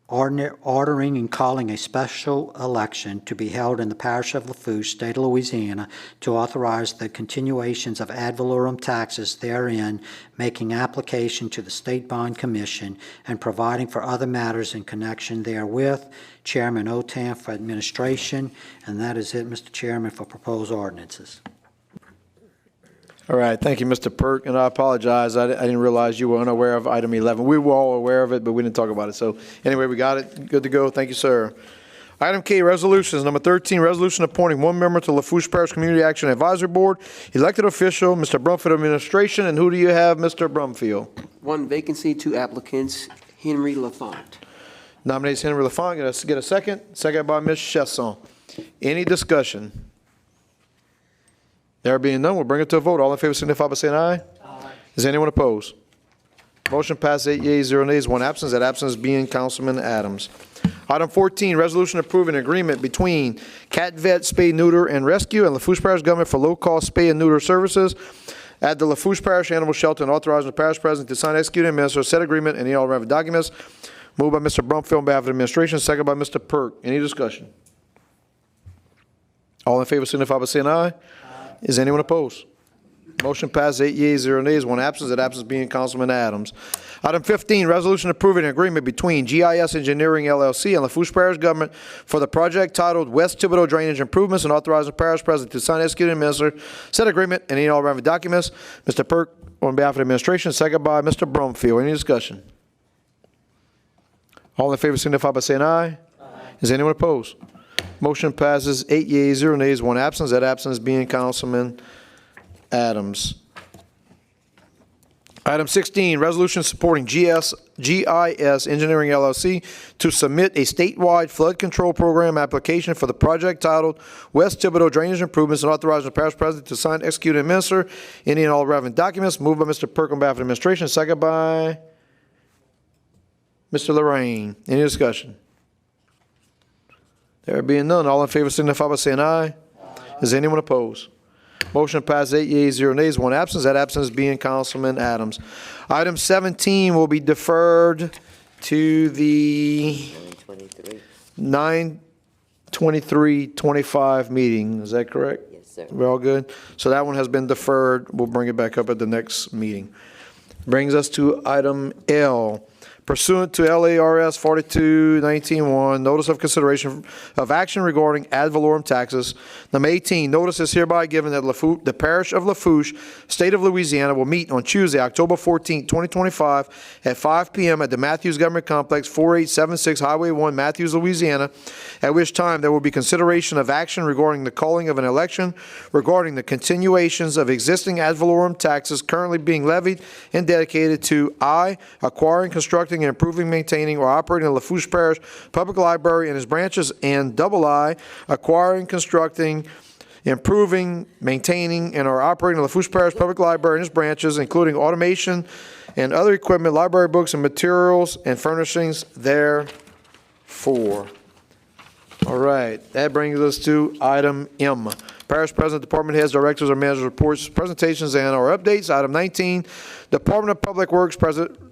J: ordering and calling a special election to be held in the parish of Lafourche, State of Louisiana, to authorize the continuations of ad valorem taxes therein, making application to the State Bond Commission, and providing for other matters in connection therewith. Chairman Otan for administration, and that is it, Mr. Chairman, for proposed ordinances.
A: All right, thank you, Mr. Perk, and I apologize. I didn't realize you were unaware of item 11. We were all aware of it, but we didn't talk about it. So anyway, we got it. Good to go. Thank you, sir. Item K, resolutions. Number 13, resolution appointing one member to Lafourche Parish Community Action Advisory Board, elected official, Mr. Brumfield administration. And who do you have, Mr. Brumfield?
C: 1 vacancy, 2 applicants, Henry Lafont.
A: Nominates Henry Lafont. Get a second. Second by Ms. Chesson. Any discussion? There being none, we'll bring it to a vote. All in favor signify by saying aye. Aye. Is anyone opposed? Motion passes 8 yeas, 0 nays, 1 absence. That absence being Councilman Adams. Item 14, resolution approving agreement between Cat Vet Spay, Neuter, and Rescue and Lafourche Parish Government for low-cost spay and neuter services at the Lafourche Parish Animal Shelter, and authorizing the parish president to sign, execute, and administer said agreement and any all relevant documents. Moved by Mr. Brumfield on behalf of the administration, second by Mr. Perk. Any discussion? All in favor signify by saying aye. Is anyone opposed? Motion passes 8 yeas, 0 nays, 1 absence. That absence being Councilman Adams. Item 15, resolution approving an agreement between GIS Engineering LLC and Lafourche Parish Government for the project titled West Thibodeau Drainage Improvements, and authorizing the parish president to sign, execute, and administer said agreement and any all relevant documents. Mr. Perk on behalf of the administration, second by Mr. Brumfield. Any discussion? All in favor signify by saying aye. Aye. Is anyone opposed? Motion passes 8 yeas, 0 nays, 1 absence. That absence being Councilman Adams. Item 16, resolution supporting GIS Engineering LLC to submit a statewide flood control program application for the project titled West Thibodeau Drainage Improvements, and authorizing the parish president to sign, execute, and administer any and all relevant documents. Moved by Mr. Perk on behalf of the administration, second by Mr. Lorraine. Any discussion? There being none, all in favor signify by saying aye. Aye. Is anyone opposed? Motion passes 8 yeas, 0 nays, 1 absence. That absence being Councilman Adams. Item 17 will be deferred to the
B: 9:23.
A: 9/23/25 meeting. Is that correct?
B: Yes, sir.
A: We're all good? So that one has been deferred. We'll bring it back up at the next meeting. Brings us to item L. Pursuant to LARS 42-19-1, notice of consideration of action regarding ad valorem taxes. Number 18, notice is hereby given that the parish of Lafourche, state of Louisiana, will meet on Tuesday, October 14, 2025, at 5 p.m. at the Matthews Government Complex, 4876 Highway 1, Matthews, Louisiana, at which time there will be consideration of action regarding the calling of an election, regarding the continuations of existing ad valorem taxes currently being levied and dedicated to I, acquiring, constructing, and improving, maintaining, or operating the Lafourche Parish Public Library and its branches, and I, acquiring, constructing, improving, maintaining, and or operating the Lafourche Parish Public Library and its branches, including automation and other equipment, library books, and materials and furnishings therefor. All right, that brings us to item M. Parish President, Department Heads, Directors, or Managers' reports, presentations, and or updates. Item 19, Department of Public Works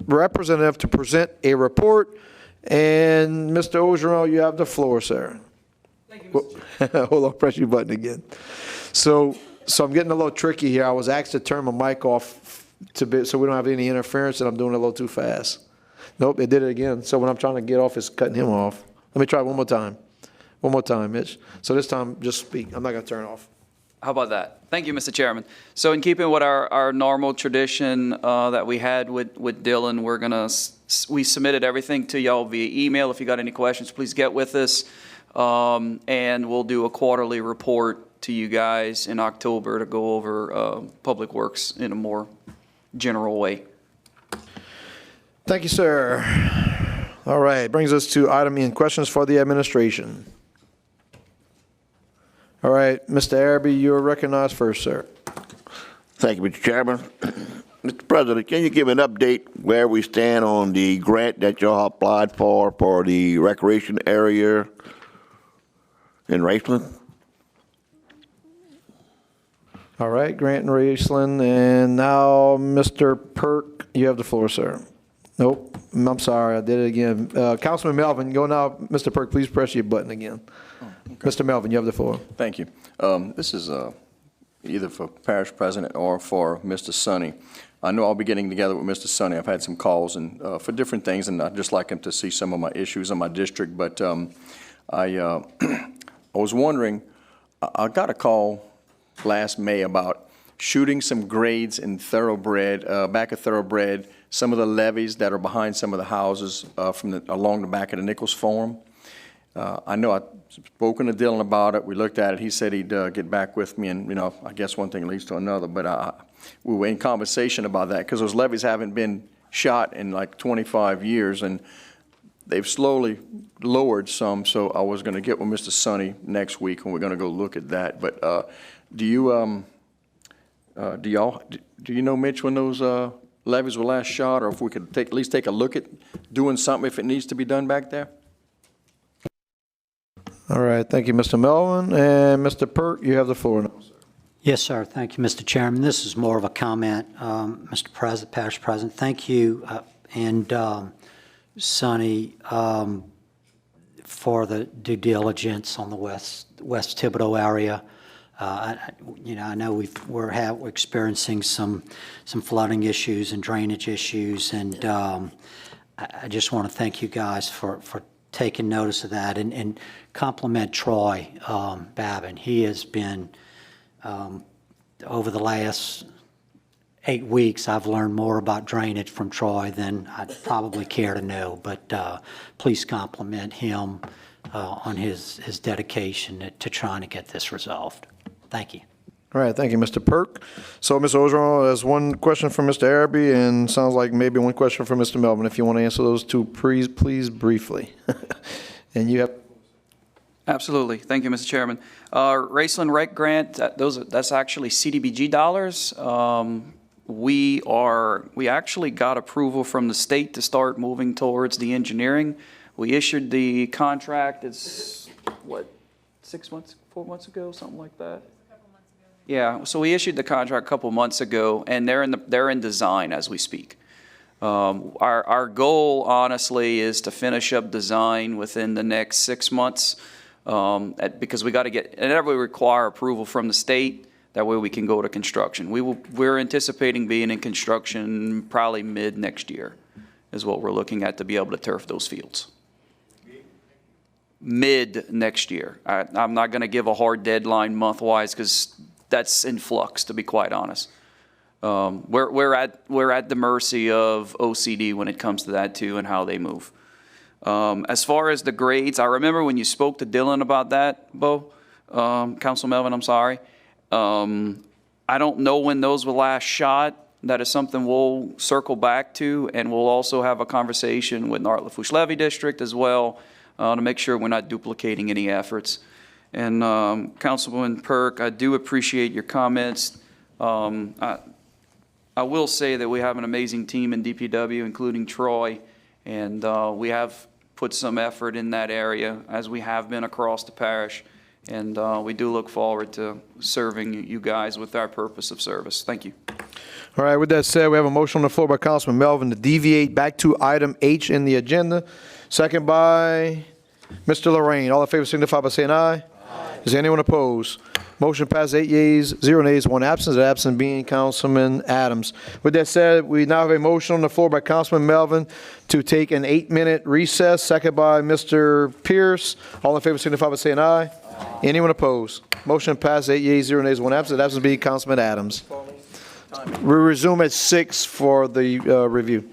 A: Representative to present a report. And Mr. Ogeron, you have the floor, sir.
E: Thank you, Mr. Chair.
A: Hold on, press your button again. So I'm getting a little tricky here. I was asked to turn my mic off so we don't have any interference, and I'm doing it a little too fast. Nope, it did it again. So when I'm trying to get off, it's cutting him off. Let me try it one more time. One more time, Mitch. So this time, just speak. I'm not going to turn off.
E: How about that? Thank you, Mr. Chairman. So in keeping with our normal tradition that we had with Dylan, we submitted everything to y'all via email. If you got any questions, please get with us. And we'll do a quarterly report to you guys in October to go over Public Works in a more general way.
A: Thank you, sir. All right, brings us to item E, questions for the administration. All right, Mr. Araby, you're recognized first, sir.
K: Thank you, Mr. Chairman. Mr. President, can you give an update where we stand on the grant that y'all applied for the recreation area in Raceland?
A: All right, Grant and Raceland, and now Mr. Perk, you have the floor, sir. Nope, I'm sorry, I did it again. Councilman Melvin, go now. Mr. Perk, please press your button again. Okay. Mr. Melvin, you have the floor.
G: Thank you. This is either for Parish President or for Mr. Sonny. I know I'll be getting together with Mr. Sonny. I've had some calls and for different things, and I'd just like him to see some of my issues in my district. But I was wondering, I got a call last May about shooting some grades in Thoroughbred, back of Thoroughbred, some of the levees that are behind some of the houses along the back of the Nichols Forum. I know I've spoken to Dylan about it. We looked at it. He said he'd get back with me, and, I guess one thing leads to another. But we were in conversation about that because those levees haven't been shot in like 25 years, and they've slowly lowered some. So I was going to get with Mr. Sonny next week, and we're going to go look at that. But do you know, Mitch, when those levees were last shot, or if we could at least take a look at doing something if it needs to be done back there?
A: All right, thank you, Mr. Melvin. And Mr. Perk, you have the floor now, sir.
J: Yes, sir. Thank you, Mr. Chairman. This is more of a comment, Mr. President, Parish President. Thank you, and Sonny, for the due diligence on the West Thibodeau area. I know we're experiencing some flooding issues and drainage issues, and I just want to thank you guys for taking notice of that, and compliment Troy Babin. He has been, over the last 8 weeks, I've learned more about drainage from Troy than I'd probably care to know, but please compliment him on his dedication to trying to get this resolved. Thank you.
A: All right, thank you, Mr. Perk. So, Ms. Ogeron, there's one question from Mr. Araby, and sounds like maybe one question from Mr. Melvin. If you want to answer those two, please briefly. And you have...
E: Absolutely. Thank you, Mr. Chairman. Raceland Rec Grant, that's actually CDBG dollars. We actually got approval from the state to start moving towards the engineering. We issued the contract, it's, 4 months ago, something like that? Yeah, so we issued the contract a couple months ago, and they're in design as we speak. Our goal, honestly, is to finish up design within the next 6 months, because we got to get, and that will require approval from the state. That way we can go to construction. We're anticipating being in construction probably mid next year is what we're looking at to be able to turf those fields. Mid next year. I'm not going to give a hard deadline month-wise because that's in flux, to be quite honest. We're at the mercy of OCD when it comes to that too and how they move. As far as the grades, I remember when you spoke to Dylan about that, Bo, Council Melvin, I'm sorry. I don't know when those were last shot. That is something we'll circle back to, and we'll also have a conversation with North Lafourche Levy District as well to make sure we're not duplicating any efforts. And Councilwoman Perk, I do appreciate your comments. I will say that we have an amazing team in DPW, including Troy, and we have put some effort in that area, as we have been across the parish. And we do look forward to serving you guys with our purpose of service. Thank you.
A: All right, with that said, we have a motion on the floor by Councilman Melvin to deviate back to item H in the agenda. Second by Mr. Lorraine. All in favor signify by saying aye. Aye. Is anyone opposed? Motion passes 8 yeas, 0 nays, 1 absence. The absent being Councilman Adams. With that said, we now have a motion on the floor by Councilman Melvin to take an 8-minute recess. Second by Mr. Pierce. All in favor signify by saying aye. Aye. Anyone opposed? Motion passes 8 yeas, 0 nays, 1 absence. The absent being Councilman Adams. We resume at 6 for the review.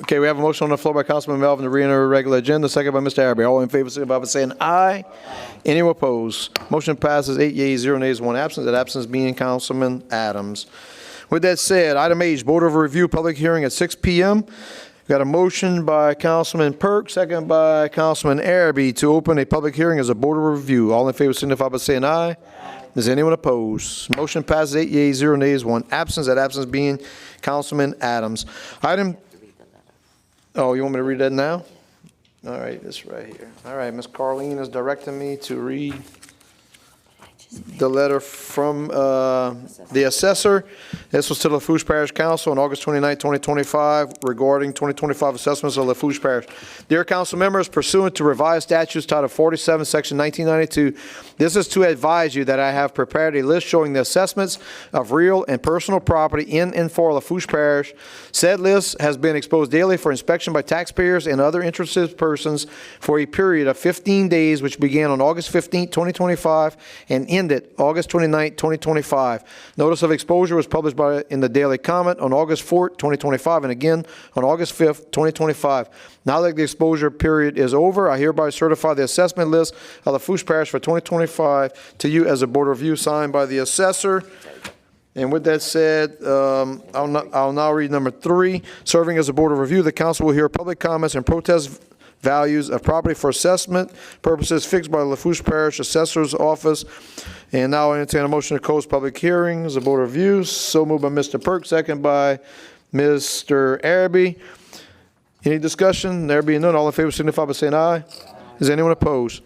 A: Okay, we have a motion on the floor by Councilman Melvin to re-enter regular agenda, second by Mr. Arabi. All in favor, signify by saying aye. Anyone opposed? Motion passes 8 yeas, 0 nays, 1 absent. That absence being Councilman Adams. With that said, item H, Board of Review, public hearing at 6 p.m. Got a motion by Councilman Perk, second by Councilman Arabi to open a public hearing as a Board of Review. All in favor, signify by saying aye. Is anyone opposed? Motion passes 8 yeas, 0 nays, 1 absence. That absence being Councilman Adams. Item. Oh, you want me to read that now? All right, it's right here. All right, Ms. Carlene is directing me to read the letter from the assessor. This was to Lafourche Parish Council on August 29, 2025, regarding 2025 assessments of Lafourche Parish. Dear council members, pursuant to revised statutes Title 47, Section 1992, this is to advise you that I have prepared a list showing the assessments of real and personal property in and for Lafourche Parish. Said list has been exposed daily for inspection by taxpayers and other interested persons for a period of 15 days, which began on August 15, 2025, and ended August 29, 2025. Notice of exposure was published in the Daily Comment on August 4, 2025, and again on August 5, 2025. Now that the exposure period is over, I hereby certify the assessment list of Lafourche Parish for 2025 to you as a Board of Review, signed by the assessor. And with that said, I'll now read number 3. Serving as a Board of Review, the council will hear public comments and protest values of property for assessment purposes fixed by the Lafourche Parish Assessor's Office. And now I entertain a motion to close public hearings, the Board of Reviews. So moved by Mr. Perk, second by Mr. Arabi. Any discussion? There being none, all in favor signify by saying aye. Is anyone opposed?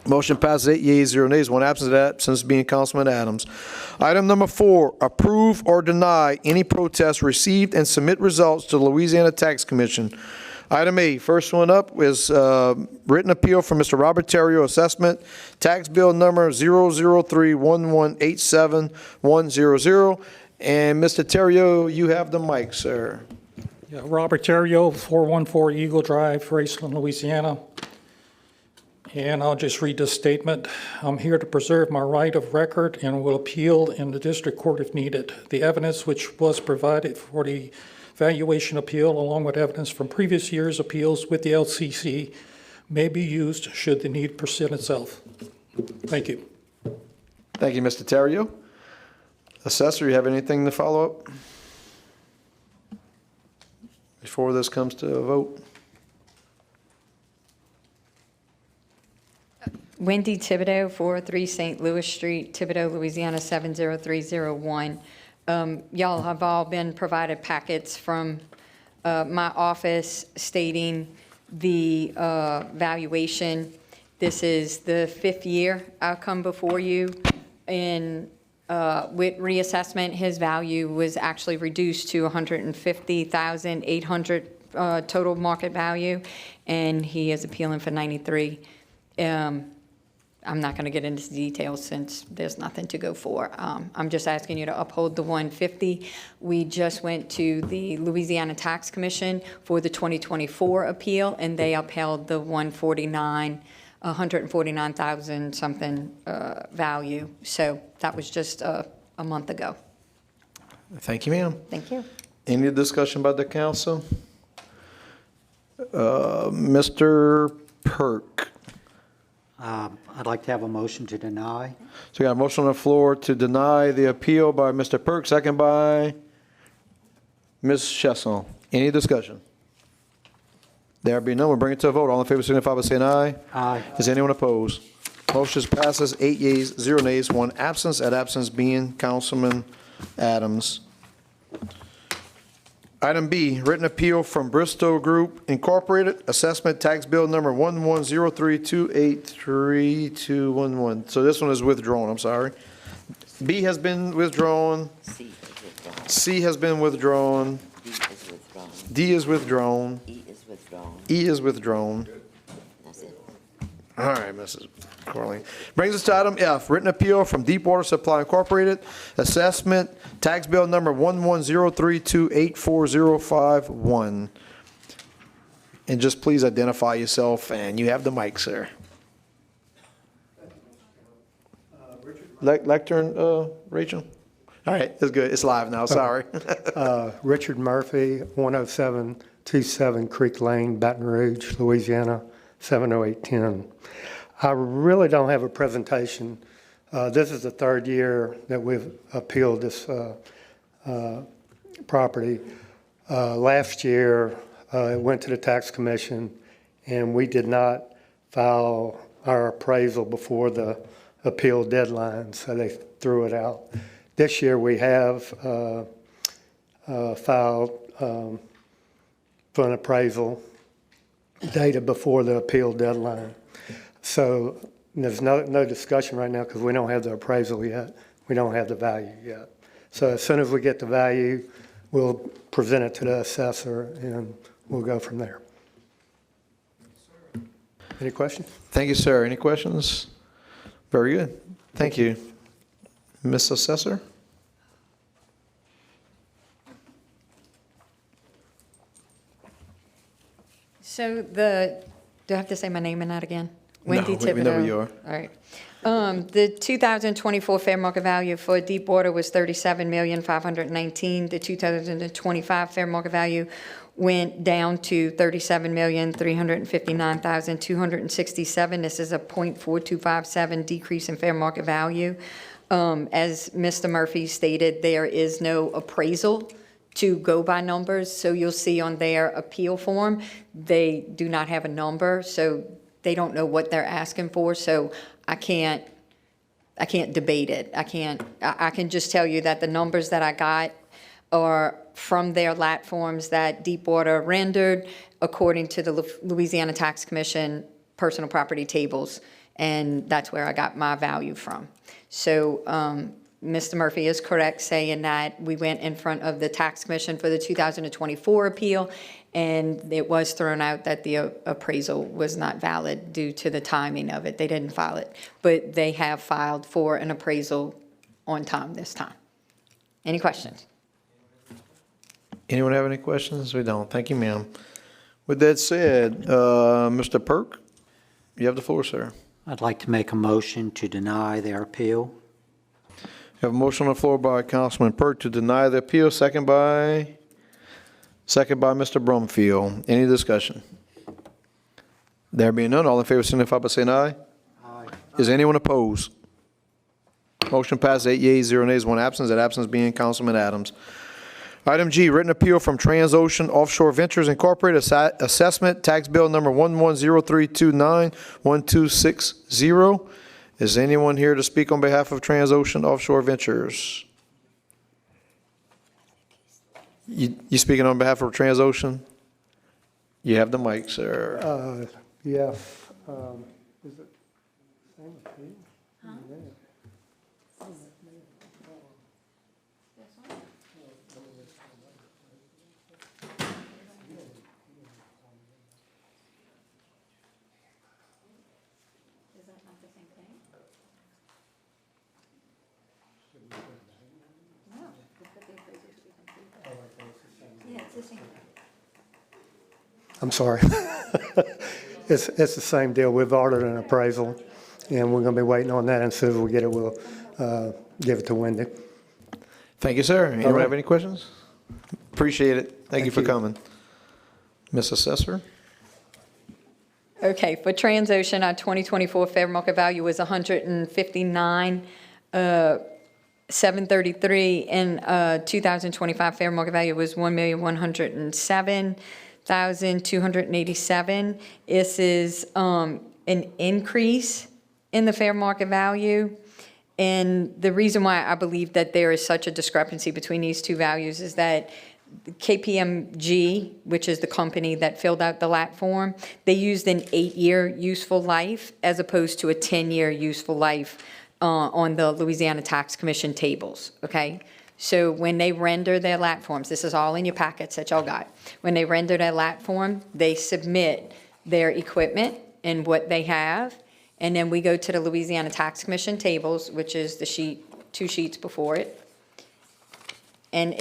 A: Motion passes 8 yeas, 0 nays, 1 absence. That absence being Councilman Adams. Item number 4, approve or deny any protests received and submit results to the Louisiana Tax Commission. Item A, first one up is written appeal from Mr. Robert Terrio, assessment, tax bill number 00311871100. And Mr. Terrio, you have the mic, sir.
L: Yeah, Robert Terrio, 414 Eagle Drive, Graceland, Louisiana. And I'll just read this statement. I'm here to preserve my right of record and will appeal in the district court if needed. The evidence which was provided for the valuation appeal, along with evidence from previous years' appeals with the LCC, may be used should the need present itself. Thank you.
A: Thank you, Mr. Terrio. Assessor, you have anything to follow up before this comes to a vote?
F: Wendy Thibodeau, 403 St. Louis Street, Thibodeau, Louisiana, 70301. Y'all have all been provided packets from my office stating the valuation. This is the 5th year I've come before you. And with reassessment, his value was actually reduced to $150,800 total market value, and he is appealing for 93. I'm not going to get into details since there's nothing to go for. I'm just asking you to uphold the 150. We just went to the Louisiana Tax Commission for the 2024 appeal, and they upheld the 149,000 something value. So that was just a month ago.
A: Thank you, ma'am.
F: Thank you.
A: Any discussion by the council? Mr. Perk.
J: I'd like to have a motion to deny.
A: So we got a motion on the floor to deny the appeal by Mr. Perk, second by Ms. Chesson. Any discussion? There be none, we'll bring it to a vote. All in favor signify by saying aye.
J: Aye.
A: Is anyone opposed? Motion passes 8 yeas, 0 nays, 1 absence. That absence being Councilman Adams. Item B, written appeal from Bristol Group Incorporated, assessment tax bill number 1103283211. So this one is withdrawn, I'm sorry. B has been withdrawn.
B: C is withdrawn.
A: C has been withdrawn.
B: D is withdrawn.
A: D is withdrawn.
B: E is withdrawn.
A: E is withdrawn.
B: That's it.
A: All right, Mrs. Corley. Brings us to item F, written appeal from Deepwater Supply Incorporated, assessment tax bill number 1103284051. And just please identify yourself, and you have the mic, sir. Lectern, Rachel? All right, it's good. It's live now, sorry.
M: Richard Murphy, 107 27 Creek Lane, Baton Rouge, Louisiana, 70810. I really don't have a presentation. This is the third year that we've appealed this property. Last year, it went to the tax commission, and we did not file our appraisal before the appeal deadline, so they threw it out. This year, we have filed for an appraisal dated before the appeal deadline. So there's no discussion right now because we don't have the appraisal yet. We don't have the value yet. So as soon as we get the value, we'll present it to the assessor and we'll go from there. Any questions?
A: Thank you, sir. Any questions? Very good. Thank you. Ms. Assessor?
F: So do I have to say my name in that again? Wendy
A: No, we know who you are.
F: All right. The 2024 fair market value for Deepwater was $37,519,000. The 2025 fair market value went down to $37,359,267. This is a 0.4257 decrease in fair market value. As Mr. Murphy stated, there is no appraisal to go by numbers. So you'll see on their appeal form, they do not have a number, so they don't know what they're asking for. So I can't debate it. I can just tell you that the numbers that I got are from their lat forms that Deepwater rendered according to the Louisiana Tax Commission personal property tables, and that's where I got my value from. So Mr. Murphy is correct saying that we went in front of the Tax Commission for the 2024 appeal, and it was thrown out that the appraisal was not valid due to the timing of it. They didn't file it, but they have filed for an appraisal on time this time. Any questions?
A: Anyone have any questions? We don't. Thank you, ma'am. With that said, Mr. Perk, you have the floor, sir.
J: I'd like to make a motion to deny their appeal.
A: Have a motion on the floor by Councilman Perk to deny the appeal, second by Mr. Brumfield. Any discussion? There being none, all in favor signify by saying aye. Aye. Is anyone opposed? Motion passes 8 yeas, 0 nays, 1 absence. That absence being Councilman Adams. Item G, written appeal from Transocean Offshore Ventures Incorporated, assessment tax bill number 1103291260. Is anyone here to speak on behalf of Transocean Offshore Ventures? You speaking on behalf of Transocean? You have the mic, sir.
M: Yes. Is it same appeal? I'm sorry. It's the same deal. We've ordered an appraisal, and we're going to be waiting on that. And as soon as we get it, we'll give it to Wendy.
A: Thank you, sir. Anyone have any questions? Appreciate it. Thank you for
M: you.
A: coming. Ms. Assessor?
F: Okay, for Transocean, our 2024 fair market value was $159,733, and 2025 fair market value was $1,107,287. This is an increase in the fair market value. And the reason why I believe that there is such a discrepancy between these two values is that KPMG, which is the company that filled out the lat form, they used an 8-year useful life as opposed to a 10-year useful life on the Louisiana Tax Commission tables, okay? So when they render their lat forms, this is all in your packets that y'all got. When they render their lat form, they submit their equipment and what they have, and then we go to the Louisiana Tax Commission tables, which is the sheet, 2 sheets before it, and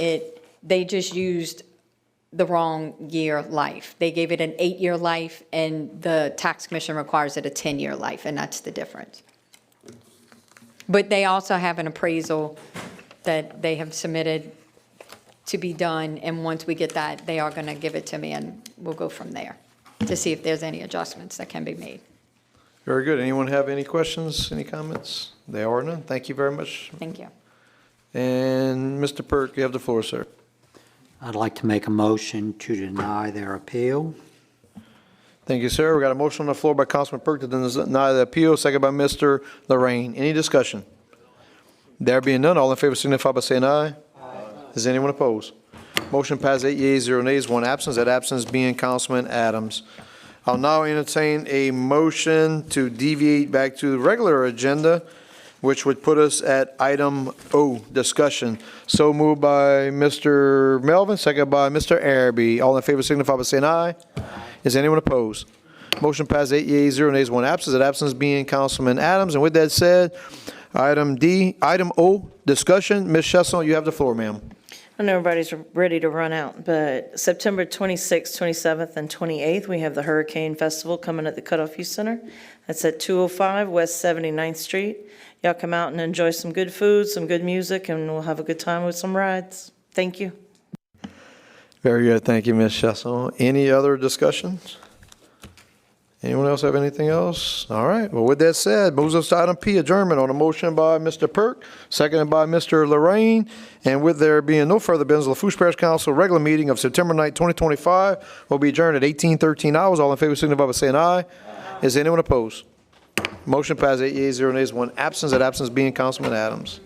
F: they just used the wrong year life. They gave it an 8-year life, and the Tax Commission requires it a 10-year life, and that's the difference. But they also have an appraisal that they have submitted to be done, and once we get that, they are going to give it to me, and we'll go from there to see if there's any adjustments that can be made.
A: Very good. Anyone have any questions, any comments? There are none. Thank you very much.
F: Thank you.
A: And Mr. Perk, you have the floor, sir.
J: I'd like to make a motion to deny their appeal.
A: Thank you, sir. We got a motion on the floor by Councilman Perk to deny the appeal, second by Mr. Lorraine. Any discussion? There being none, all in favor signify by saying aye. Is anyone opposed? Motion passes 8 yeas, 0 nays, 1 absence. That absence being Councilman Adams. I'll now entertain a motion to deviate back to the regular agenda, which would put us at item O, discussion. So moved by Mr. Melvin, second by Mr. Araby. All in favor signify by saying aye. Is anyone opposed? Motion passes 8 yeas, 0 nays, 1 absence. That absence being Councilman Adams. And with that said, item O, discussion. Ms. Chesson, you have the floor, ma'am.
N: I know everybody's ready to run out, but September 26th, 27th, and 28th, we have the Hurricane Festival coming at the Cutoff Youth Center. That's at 205 West 79th Street. Y'all come out and enjoy some good food, some good music, and we'll have a good time with some rides. Thank you.
A: Very good. Thank you, Ms. Chesson. Any other discussions? Anyone else have anything else? All right. Well, with that said, moves us to item P, adjournment on a motion by Mr. Perk, seconded by Mr. Lorraine. And with there being no further business, Lafourche Parish Council regular meeting of September 9, 2025 will be adjourned at 18:13 hours. All in favor signify by saying aye. Is anyone opposed? Motion passes 8 yeas, 0 nays, 1 absence. That absence being Councilman Adams.